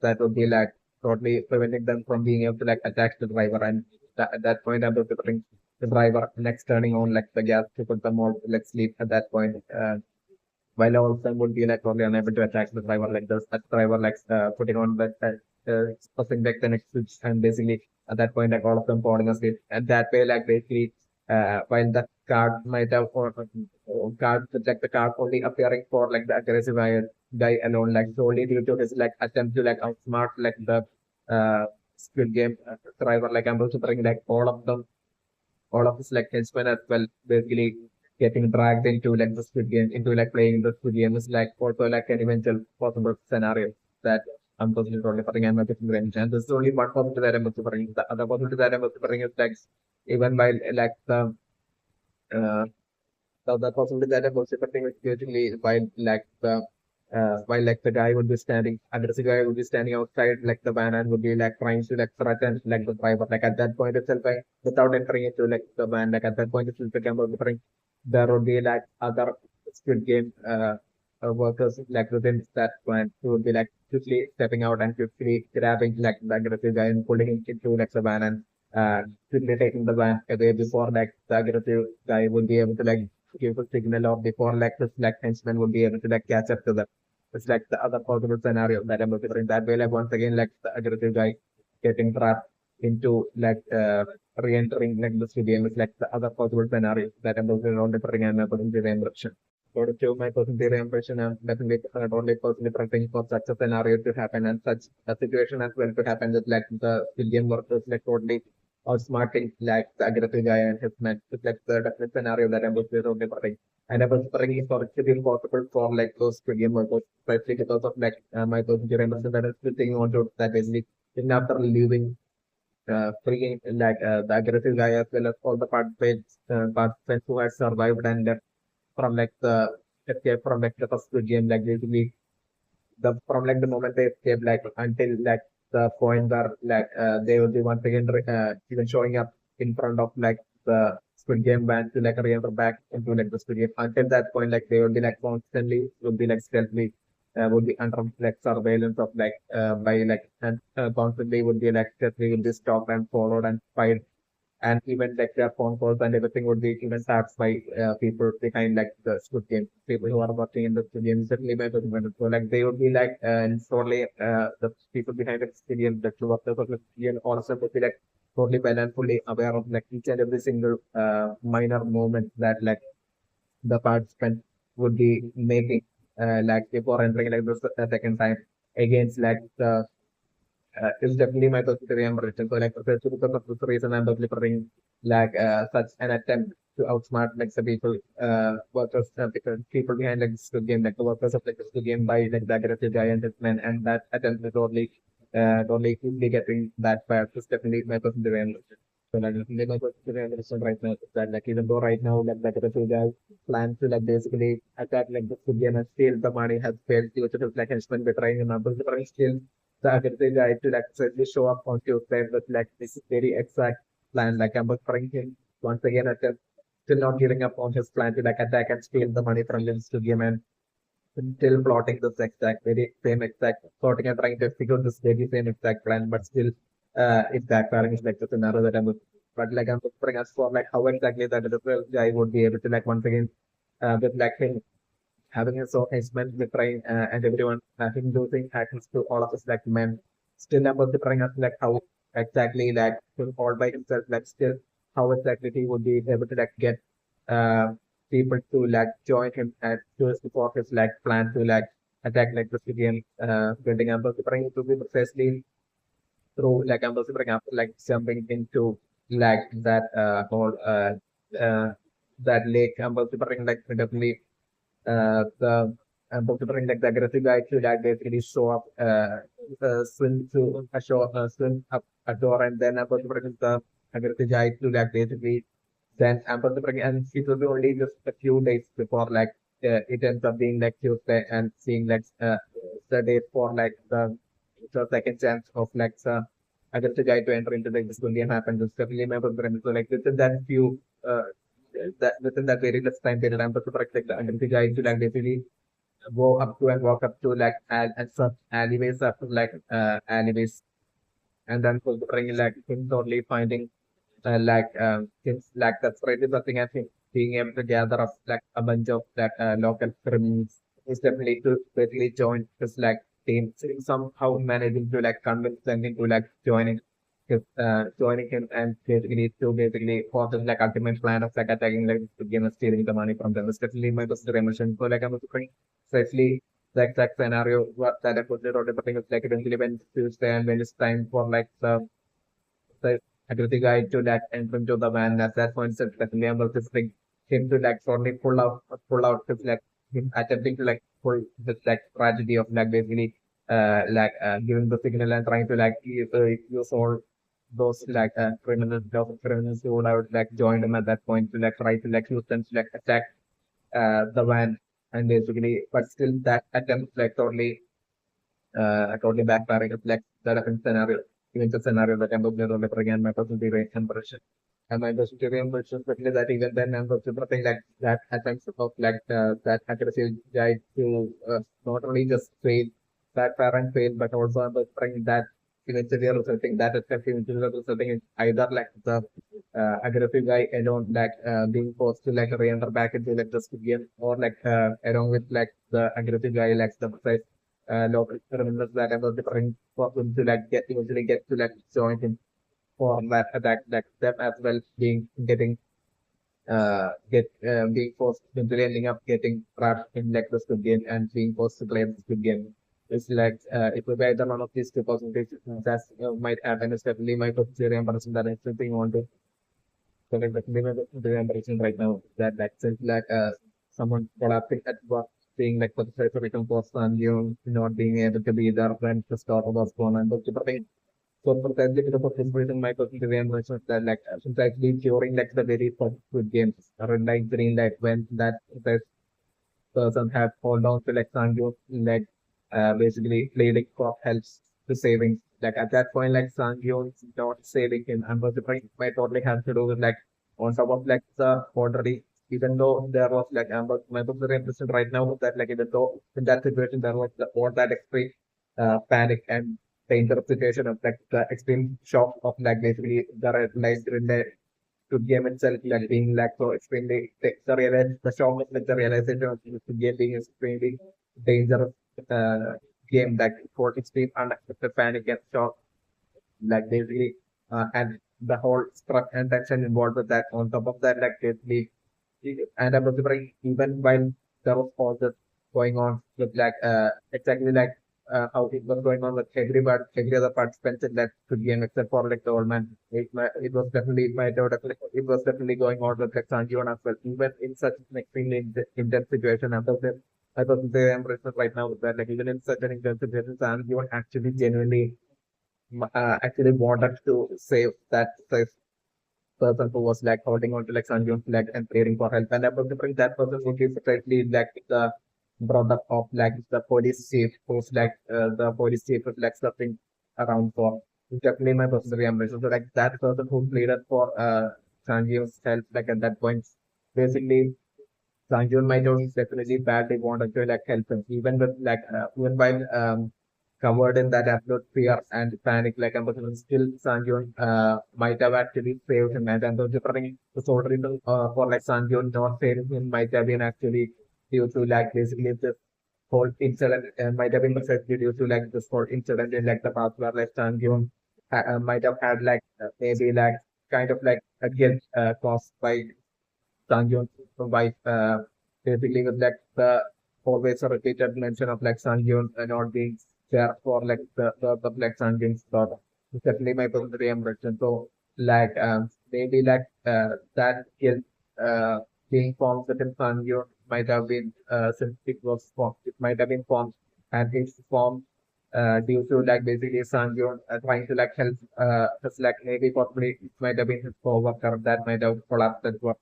that would be like totally preventing them from being able to like attack the driver. And at that point, I'm considering the driver next turning on like the gas to put them all like sleep at that point. While all of them would be like totally unable to attack the driver, like the driver like putting on that pressing back the next switch and basically at that point like all of them falling asleep. And that way like basically while the card might have or card like the card only appearing for like the aggressive guy alone like solely due to his like attempt to like outsmart like the uh Squid Game driver like I'm also bring like all of his like henchmen as well basically getting dragged into like the Squid Game into like playing the Squid Game is like also like an eventual possible scenario that I'm personally totally putting and my different range. And this is only one possibility that I'm also bringing. The other possibility that I'm also bringing is like even while like uh the possibility that I'm also bringing is basically while like the guy would be standing, aggressive guy would be standing outside like the van and would be like trying to like threaten like the driver. Like at that point itself, like, without entering into like the van, like at that point itself, the camera would be trying, there would be like other Squid Game workers like within that van who would be like quickly stepping out and quickly grabbing like the aggressive guy and pulling him into like the van and quickly taking the van away before like the aggressive guy would be able to like give a signal or before like the black henchman would be able to like catch up to them. It's like the other possible scenario that I'm considering. That way, like once again, like the aggressive guy getting trapped into like re-entering like the stadium is like the other possible scenario that I'm considering and my positive impression. So to show my positive impression, I'm definitely only personally preferring for such a scenario to happen and such a situation as well to happen that like the stadium workers like totally outsmarting like the aggressive guy and his men. It's like the definite scenario that I'm only preferring. And I was bringing for it to be impossible for like those Korean workers, especially because of like my person Jeremy that is still taking on to that basically even after leaving freeing like the aggressive guy as well as all the participants who had survived and left from like the escape from like the first game like basically the from like the moment they escape like until like the point where like they will be once again even showing up in front of like the Squid Game band to like re-enter back into like the Squid Game. Until that point, like they will be like constantly would be like stealthily would be under like surveillance of like by like and constantly would be like stealthily would be stalked and followed and spied and even like their phone calls and everything would be even tapped by people behind like the Squid Game, people who are working in the Squid Game, certainly by the government. So like they would be like totally the people behind the Squid Game, the two workers of the Squid Game also would be like totally well and fully aware of like each and every single minor moment that like the participant would be making like before entering like the second time against like the is definitely my vegetarian version. So like especially because of this reason I'm definitely preferring like such an attempt to outsmart like the people workers because people behind like this game like the workers of like this game by like the aggressive giant hitman and that attempt is only quickly getting that far is definitely my vegetarian version. So like definitely my vegetarian version right now is that like even though right now like the aggressive guy plans to like basically attack like the game and steal the money has failed due to his like henchman betraying him, but still the aggressive guy to like certainly show up on Tuesday with like this very exact plan. Like I'm referring him once again at still not giving up on his plan to like attack and steal the money from Lynn's to game and still plotting this exact very same exact plotting and trying to execute this very same exact plan, but still it's backfiring is like the scenario that I'm but like I'm referring as for like how exactly that the guy would be able to like once again with like him having his own henchman betraying and everyone him losing access to all of his like men. Still I'm also trying us like how exactly like all by himself, like still how exactly he would be able to like get uh, people to like join him and just for his like plan to like attack like the civilian building. I'm preparing to be precisely through like I'm preparing after like jumping into like that whole uh, that lake. I'm preparing like definitely the considering like the aggressive guy to like basically show up, swim to a show, swim up a door, and then I'm considering the aggressive guy to like basically then I'm considering, and it will be only just a few days before like it ends up being like Tuesday and seeing like the date for like the second chance of like the aggressive guy to enter into like this Indian happens. It's definitely my preference. So like within that few that within that very less time period, I'm considering like the aggressive guy to like basically go up to and walk up to like and some alleyways after like alleyways, and then for the bring like him totally finding things like that's really something I think being able to gather up like a bunch of like local criminals is definitely to basically join his like team, somehow managing to like convince them into like joining him and basically for the like ultimate plan of like attacking like the game and stealing the money from them. It's definitely my personal emotion. So like I'm looking especially the exact scenario what that I put it on the thing is like eventually when it's Tuesday and when it's time for like the aggressive guy to like enter into the van. At that point, it's definitely able to bring him to like suddenly pull out his like him attempting to like pull this like tragedy of like basically giving the signal and trying to like use all those like criminals who would have like joined him at that point to like try to like use them to like attack the van and basically but still that attempt like totally backfiring. It's like the different scenario, even the scenario that I'm looking at again, my personal rate compression. And my vegetarian version, especially that even then I'm something like that attempts of like that aggressive guy to not only just fail, backfire and fail, but also I'm trying that eventually resulting that attempt eventually resulting in either like the aggressive guy alone like being forced to like re-enter back into like the game or like along with like the aggressive guy like the precise local criminals that are different for them to like get eventually get to like join him for that attack like them as well being getting being forced eventually ending up getting trapped in like the Squid Game and being forced to play the Squid Game. It's like it will be either one of these two possibilities that might happen. It's definitely my vegetarian person that I still think want to so like the embarrassing right now that like since like someone collapsing at work, being like for the certificate post and you not being able to be there when the start was going on. But so for that because of this reason my personal reimbursement that like since actually during like the very first good games or like during like when that the person had hold on to like Sanjo like basically playing for helps the savings. Like at that point, like Sanjo is not saving him, and was the point my totally has to do with like on top of like the already even though there was like my book very interested right now that like even though in that situation there was the all that extreme panic and dangerous situation of like the extreme shock of like basically the red light in the to game itself like being like so extremely the shock of like the realization of the game being extremely dangerous uh, game like for extreme unexpected panic and shock like basically and the whole stress and tension involved with that on top of that like basically and I'm remembering even while there was all this going on with like exactly like how it was going on with every other participant in that game except for like the old man. It was definitely it was definitely going on with like Sanjivan as well. Even in such an extremely intense situation, I was very impressed right now with that. Like even in such an intense situation, Sanjivan actually genuinely actually wanted to save that person who was like holding on to like Sanjun's leg and praying for help. And I was different that person would be separately like the brother of like the police chief who's like the police chief is like stepping around for definitely my personal reaction. So like that person who pleaded for Sanjun's help like at that point basically Sanjun might have definitely badly wanted to like help him even with like even while covered in that absolute fear and panic, like Amazon still Sanjun might have actually saved him. And I'm differing the sort of reason for like Sanjun not saving him might have been actually due to like basically this whole incident might have been precisely due to like this whole incident in like the past where like Sanjun might have had like maybe like kind of like a guilt caused by Sangyun's wife, basically with like the always a repeated mention of like Sangyun not being there for like the like Sangyun's daughter. It's definitely my personal impression. So like maybe like that guilt being formed within Sangyun might have been since it was formed, it might have been formed and it's formed due to like basically Sangyun trying to like help just like maybe possibly it might have been his co-worker that might have collapsed at work.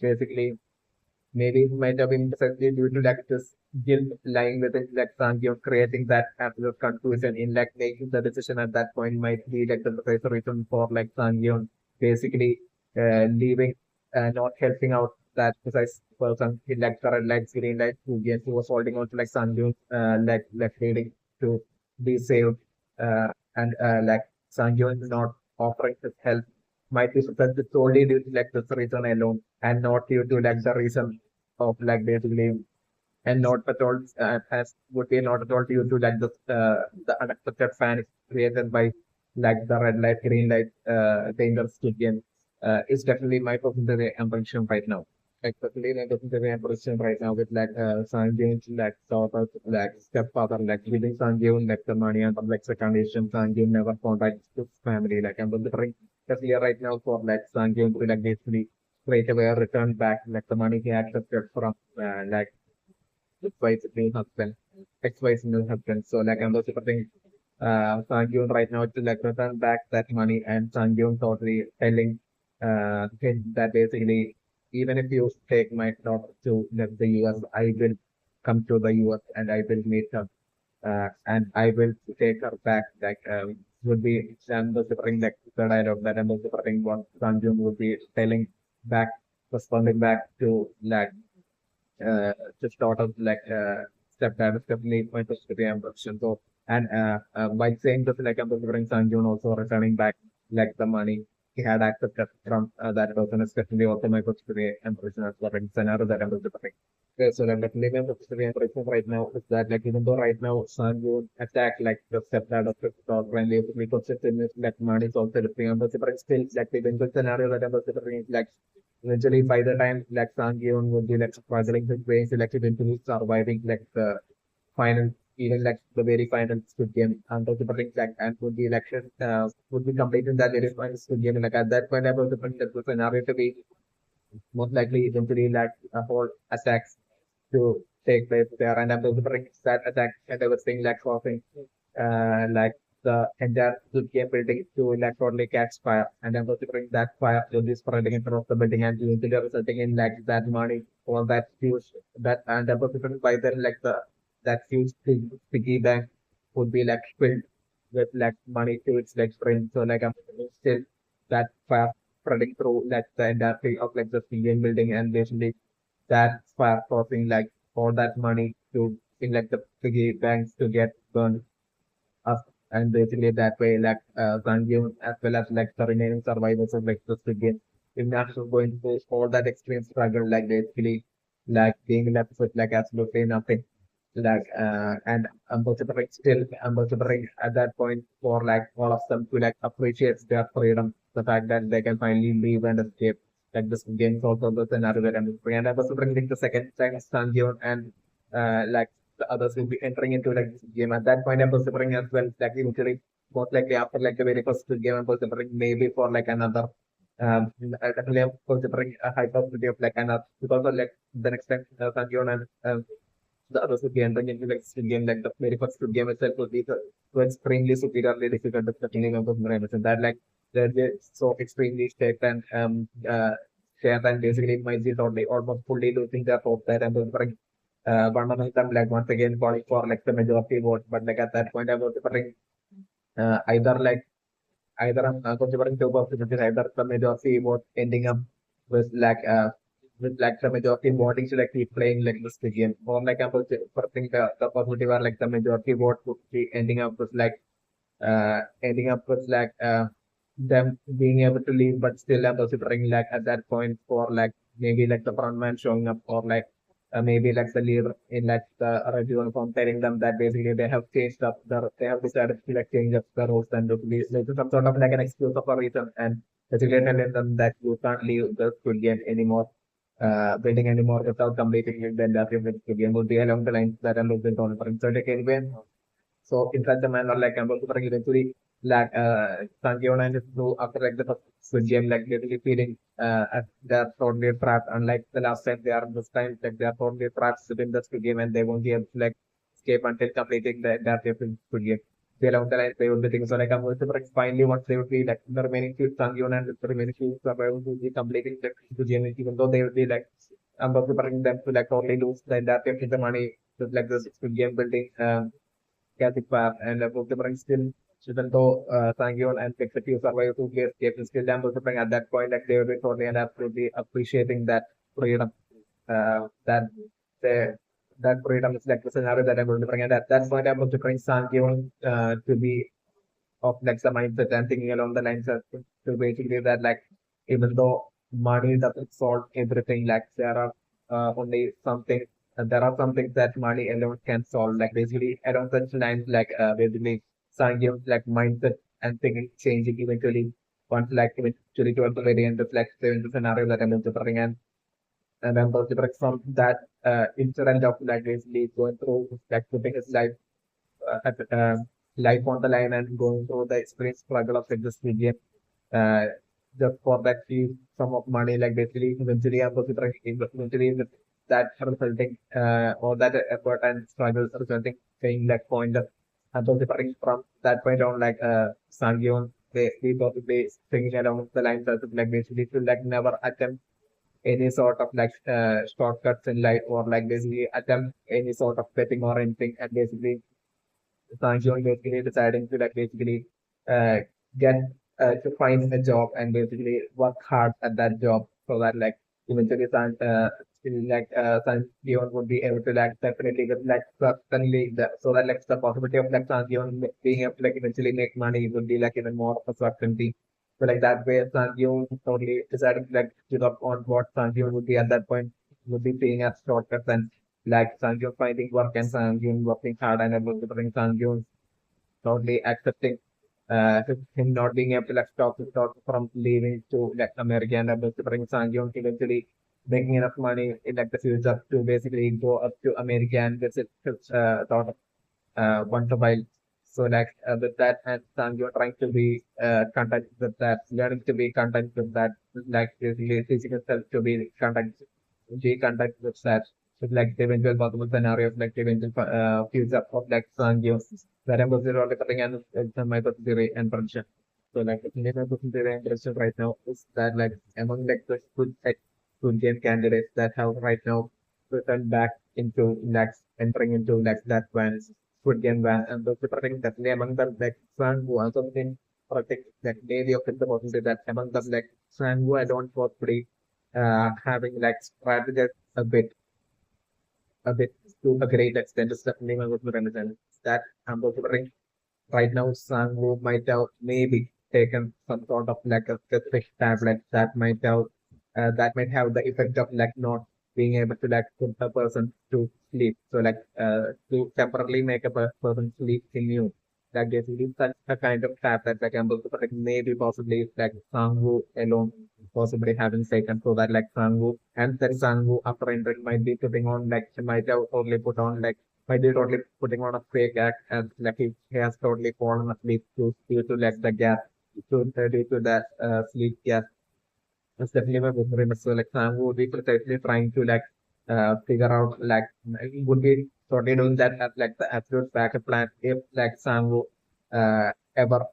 Basically, maybe it might have been simply due to like this guilt lying within like Sangyong, creating that absolute confusion in like making the decision at that point might be like the reason for like Sangyong basically leaving not helping out that precise person in like the red light, green light, who was holding on to like Sangyong like leading to be saved and like Sangyong not offering his help might be solely due to like this reason alone and not due to like the reason of like basically and not at all as would be not at all due to like the unexpected fan created by like the red light green light dangerous game is definitely my personal impression right now. Like personally my personal impression right now with like Sanjay like sort of like stepfather like giving Sanjay like the money and like the condition Sanjay never contacts his family like I'm wondering especially right now for like Sanjay to like basically straight away return back like the money he accepted from like his wife's new husband, ex-wife's new husband. So like I'm also putting Sangyun right now to like return back that money and Sangyun totally telling him that basically even if you take my daughter to like, the US, I will come to the US and I will meet her and I will take her back. Like would be I'm also putting like the dialogue that I'm also putting what Sangyun would be telling back, responding back to like just sort of like stepdad is definitely my first impression. So and by saying this, like I'm considering Sanjun also returning back like the money he had accepted from that person, especially also my first impression as well in scenario that I'm considering. Okay, so then definitely my first impression right now is that like even though right now Sanjun attacked like the stepdad of his daughter and basically consistent like money is also the thing, but still like the eventual scenario that I'm considering is like eventually, by the time like Sang-yeon would be like struggling his way into like eventually surviving like the final, even like the very final Squid Game, and also the things like and would be election would be completing that very final Squid Game. Like at that point, I was the that the scenario to be most likely eventually like a whole attacks to take place there, and I was the that attack and everything like causing like the entire game building to like totally catch fire and then considering that fire will be spreading in front of the building and eventually resulting in like that money or that huge that and then considering by then like the that huge piggy bank would be like filled with like money to its like spring. So like I'm still that fire spreading through like the entire thing of like the game building and basically that fire causing like all that money to in like the piggy banks to get burned us and basically that way like consume as well as like the remaining survivors of like the Squid Game. If not so going through all that extreme struggle like basically like being left with like absolutely nothing. Like and I'm considering still I'm considering at that point for like all of them to like appreciate their freedom, the fact that they can finally leave and escape. Like this game is also the scenario that I'm playing. And I was bringing the second time Sanjeev and like the others will be entering into like this game. At that point, I'm considering as well, like usually most likely after like the very first game, I'm considering maybe for like another definitely I'm considering a high possibility of like another because of like the next time Sanjeev and the others will be entering into like this game, like the very first game itself will be so extremely superiorly difficult to continue and that like they're so extremely strict and share and basically might be totally almost fully losing their hope that I'm considering one of them like once again calling for like the majority vote, but like at that point I was preferring either like either I'm considering two possibilities, either the majority vote ending up with like the majority voting to like keep playing like this game, or like I'm preferring the possibility where like the majority vote would be ending up with like them being able to leave, but still I'm considering like at that point for like maybe like the front man showing up or like maybe like the leader in like the red uniform telling them that basically they have changed up they have decided to like change up the rules and to be like some sort of like an excuse of a reason and basically telling them that you can't leave the Squid Game anymore, building anymore without completing it. Then that Squid Game would be along the lines that I'm losing on for so like anyway. So in such a manner, like I'm also eventually like Sangyona and his crew after like the first Squid Game, like literally feeling as they're totally trapped. Unlike the last time, they are this time like they are totally trapped within the Squid Game and they won't be able to like escape until completing the entire Squid Game. They along the line they would be thinking so like I'm also finally once they would be like the remaining few Sangyona and the remaining few survivors would be completing the Squid Game, even though they would be like I'm about to bring them to like totally lose the entire the money with like the Squid Game building. Celtic Park and Pokemon still, even though Sangyeon and Pikachu survived to play escape, still them Pokemon at that point, like they were totally and absolutely appreciating that freedom, that they, that freedom is like the scenario that I'm going to bring. And at that point, I'm going to bring Sangyeon to be of like the mindset and thinking along the lines of to basically that like even though money doesn't solve everything, like there are only something there are some things that money alone can solve. Like basically along such lines, like basically Sangyam's like mindset and thinking changing eventually once like eventually towards the very end of like the scenario that I'm interpreting and then considering from that incident of like basically going through like putting his life life on the line and going through the experience struggle of like this medium uh, just for that few sum of money, like basically eventually I'm considering eventually with that resulting or that effort and struggle resulting saying like point I'm considering from that point on like Sangyeon they probably thinking along the lines of like basically to like never attempt any sort of like shortcuts in life or like basically attempt any sort of betting or anything and basically Sanjeev basically deciding to like basically uh, get to find a job and basically work hard at that job so that like eventually Sanjeev would be able to like definitely get like certainly so that like the possibility of like Sanjeev being able to like eventually make money would be like even more of a certainty. So like that way Sanjeev totally deciding to like give up on what Sanjeev would be at that point would be seeing as shortcuts and like Sangyun finding work and Sangyun working hard and able to bring Sangyun totally accepting him not being able to like stop from leaving to like America and able to bring Sangyun eventually making enough money in like the future to basically go up to America and visit his sort of once a while. So like with that and Sangyun trying to be content with that, learning to be content with that, like basically teaching himself to be content with that with like the eventual possible scenario of like the eventual future of like Sangyun that I'm considering recording and it's my theory and prediction. So like the my theory and prediction right now is that like among like the good game candidates that have right now returned back into next entering into like that one Squid Game van and those protecting definitely among them like Sang who also been protect like maybe of the possibility that among them like Sang who I don't possibly having like strategies a bit a bit to a great extent is definitely my good understand that I'm considering right now Sang might have maybe taken some sort of like a specific tablet that might have the effect of like not being able to like put a person to sleep. So like to temporarily make a person sleep immune. Like basically such a kind of tablet like I'm also like maybe possibly like Sangwoo alone possibly having taken so that like Sangwoo and then Sangwoo after entering might be putting on like she might have totally put on like might be totally putting on a fake act and like he has totally fallen asleep due to like the gas due to that sleep gas. That's definitely my very much so like Sam would be precisely trying to like figure out like would be totally doing that as like the absolute backup plan if like Sam would ever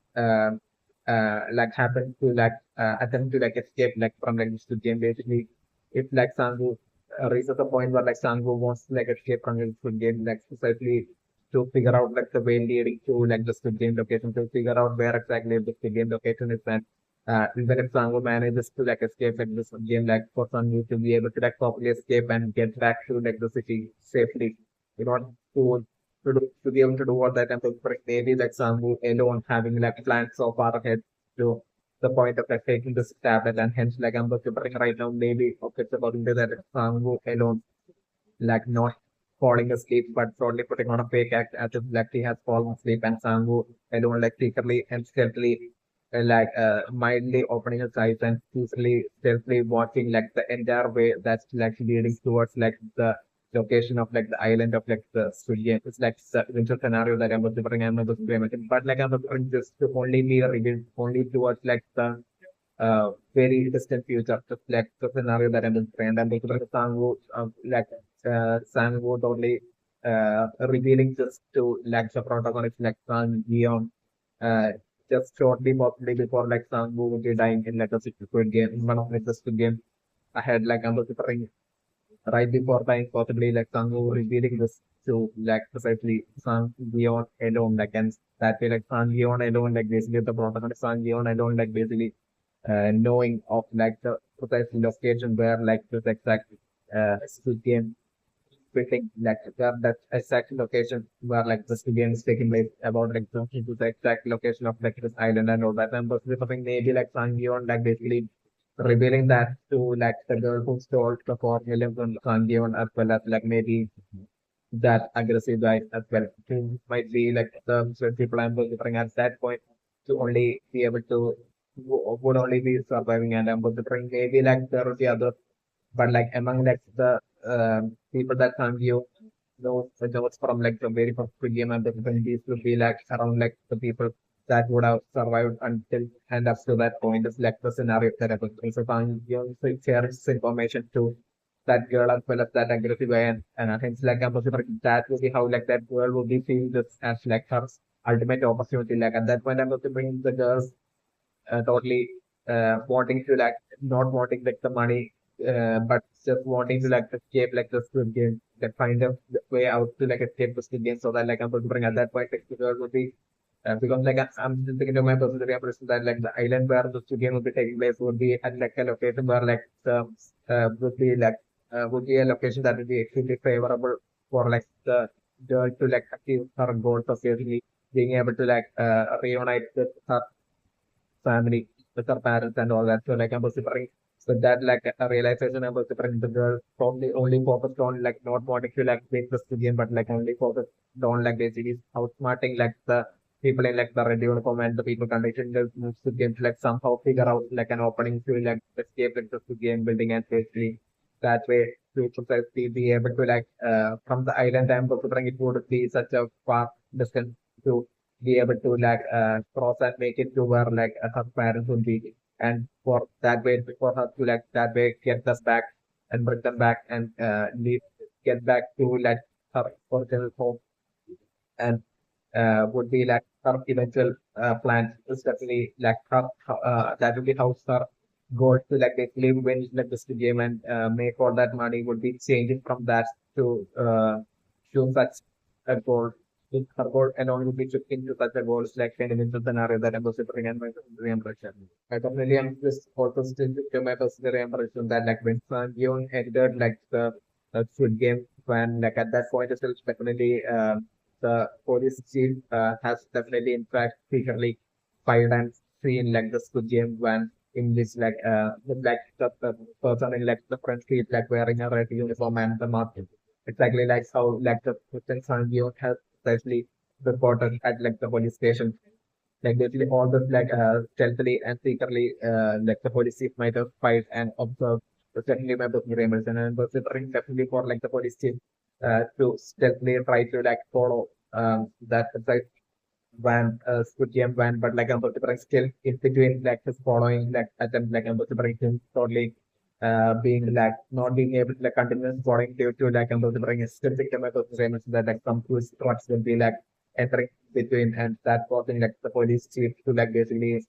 like happen to like attempt to like escape like from like this game basically if like Sangu reaches a point where like Sangu wants to like escape from the Squid Game like precisely to figure out like the way leading to like the Squid Game location to figure out where exactly the Squid Game location is and even if Sango manages to like escape like this game like for Sangu to be able to like properly escape and get back to like the city safely in order to be able to do all that and to maybe like Sangu alone having like plans so far ahead to the point of like taking this tablet and hence like I'm considering right now maybe okay it's according to that Sangu alone like not falling asleep, but probably putting on a fake act as if like he has fallen asleep, and Sangu alone like secretly and stealthily mildly opening his eyes and usually stealthily watching like the entire way that's like leading towards like the location of like the island of like the Squid. It's like the eventual scenario that I'm going to bring and I'm going to imagine. But like I'm going to just to only be revealed only towards like the very distant future, just like the scenario that I'm going to bring. And I'm going to bring Sangu Sangu totally revealing just to like the protagonist like Sang Yeon uh, just shortly possibly before like Sangu would be dying in like a Squid Game, in one of like the Squid Game ahead like I'm going to bring right before dying, possibly like Sangu revealing this to like precisely Sang Yeon alone, like and that way like Sang Yeon alone, like basically the protagonist Sang Yeon alone, like basically knowing of like the precise location where like this exact Squid Game building, like that exact location where like this game is taking place about like the exact location of like this island and all that. And possibly something maybe like Sang Yeon, like basically revealing that to like the girl who stole the 4 million from Sang Yeon, as well as like maybe that aggressive guy as well, who might be like the people I'm considering at that point to only be able to would only be surviving, and I'm considering maybe like there will be other, but like among like the people that come you knows from like the very first game and the these would be like around like the people that would have survived until and up to that point is like the scenario that I was so found you so share this information to that girl as well as that aggressive guy, and I think like I'm considering that will be how like that girl will be seeing this as like her ultimate opportunity. Like at that point I'm going to bring the girls totally wanting to like not wanting like the money, but just wanting to like escape like the Squid Game, that find a way out to like escape the Squid Game, so that like I'm going to bring at that point like the girl would be because like I'm just thinking to my personal impression that like the island where the Squid Game would be taking place would be at like a location where like the would be a location that would be extremely favorable for like the girl to like achieve her goals of basically being able to like reunite with her family with her parents and all that. So like I'm considering so that like a realization I'm considering the girl probably only focused on like not wanting to like make the studian, but like only focused on like basically outsmarting like the people in like the red uniform and the people conditioned the studian to like somehow figure out like an opening to like escape like the studian building, and basically that way to precisely be able to like from the island I'm considering it would be such a far distance to be able to like cross and make it to where like her parents would be, and for that way for her to like that way get us back and bring them back and get back to like her original home, and would be like her eventual plan is definitely like that would be how her goal to like basically win like this game and make all that money would be changing from that to such a goal. Her goal and only would be shifting to such a goal like kind of into the scenario that I'm considering and my considering impression. I definitely am just also still to my considering impression that like when Sun Yoon entered like the Squid Game, when like at that point itself definitely the police chief has definitely in fact secretly filed and seen like the Squid Game when in this like the person in like the front seat like wearing a red uniform and the mask. Exactly like how like the Christian Sun has especially reported at like the police station. Like basically all this like stealthily and secretly like the police chief might have filed and observed the definitely members of the Emerson, and was definitely for like the police chief to stealthily try to like follow that side van Squid Game van, but like I'm considering still in between like his following like attempt like I'm considering him totally being like not being able to like continue following due to like I'm considering a still victim of the that like some whose trucks will be like entering between, and that causing like the police chief to like basically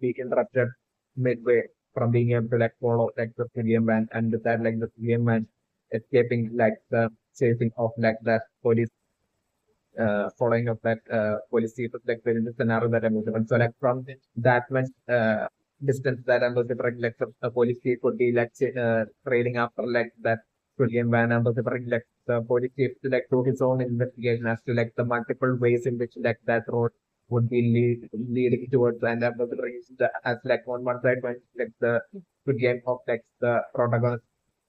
be interrupted midway from being able to like follow like the Squid van, and with that like the Squid Game van escaping like the chasing of like that police following up that policy like there is a scenario that I'm looking. So like from that much distance that I'm looking like the police chief would be like trailing after like that William Van I'm looking like the police chief to like do his own investigation as to like the multiple ways in which like that road would be leading towards, and I'm looking the as like on one side when like the good game of like the protagonist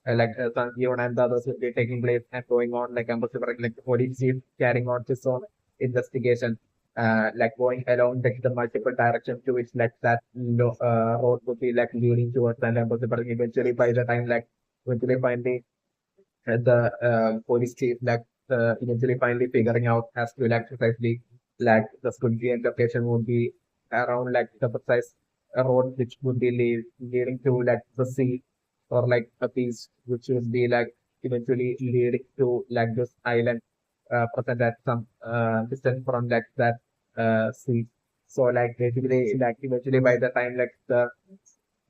Sun Yeon and the others will be taking place and going on like the police chief carrying on his own investigation, going along the multiple directions to which road would be leading towards and eventually by the time eventually finally the police chief eventually finally figuring out as to precisely the Squid Game location would be around the precise road which would be leading to the sea or a beach which would be eventually leading to this island present at some distance from that sea. So basically eventually by the time the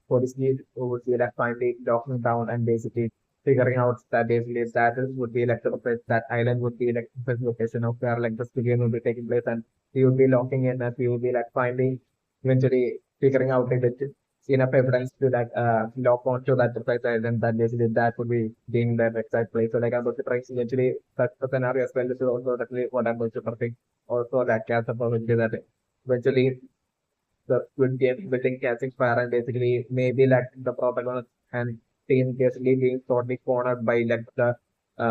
police need would be finally locking down and basically figuring out that basically that is would be the place that island would be the first location of where the studio will be taking place and he would be locking in and he would be finally eventually figuring out that enough evidence to lock onto that precise island that basically that would be being the exact place. So I'm going to try eventually that's the scenario as well. This is also definitely what I'm going to predict. Also that cancer probability that eventually the Squid Game building catching fire and basically maybe the protagonist and team basically being totally cornered by the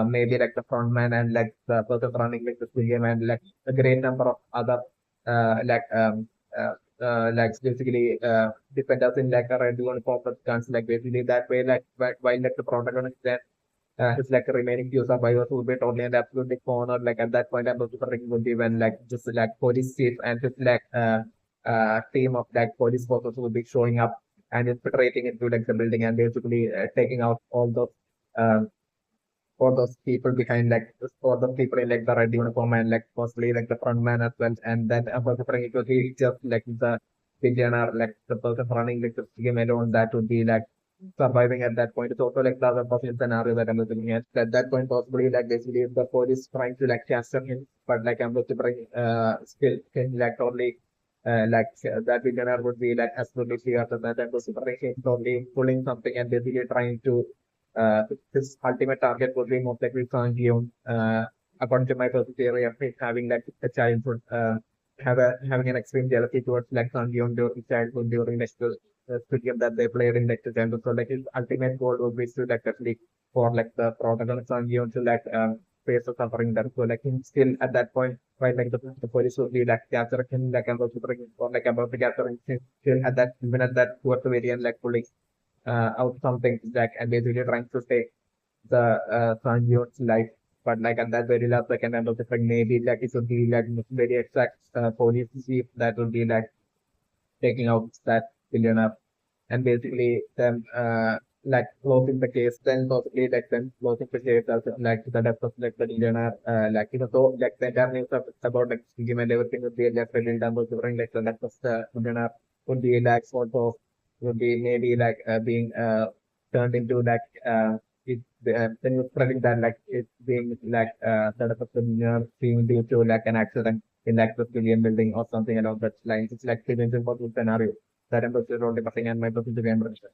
maybe the frontman and the person running the Squid Game and a great number of other uh like um basically defenders in a red uniform with guns basically that way while the protagonist then it's remaining few survivors will be totally and absolutely cornered. At that point, I'm also thinking would be when just police chief and his team of police forces will be showing up and infiltrating into the building and basically taking out uh, all those people behind all the people in the red uniform and possibly the front man as well. And then I'm also thinking it would be just the billionaire the person running the game alone that would be surviving at that point. It's also the other possible scenario that I'm looking at that point possibly basically if the police trying to capture him, but I'm going to bring still can totally that beginner would be absolutely clear that I'm going to bring him totally pulling something and basically trying to his ultimate target would be most likely Sang Yoon. According to my personal theory of him having a childhood having an extreme jealousy towards Sang Yoon during childhood during the game that they played in the childhood. So his ultimate goal would be to actually for the protagonist Sang Yoon to face the suffering there. So him still at that point right the police would be capturing him about to bring or about to capture him still at that even at that towards the very end pulling out something and basically trying to take the Sun Yoon's life. But at that very last second, I'm also maybe it would be very exact police chief that would be taking out that billionaire and basically them closing the case, then possibly them closing the case as the death of the billionaire, so the entire news about game and everything would be revealed and also bring the death of the billionaire would be also would be maybe being turned into it then you predict that it being sort of a similar thing due to an accident in the civilian building or something along that lines. It's pretty important scenario that I'm only passing and my person to be embraced.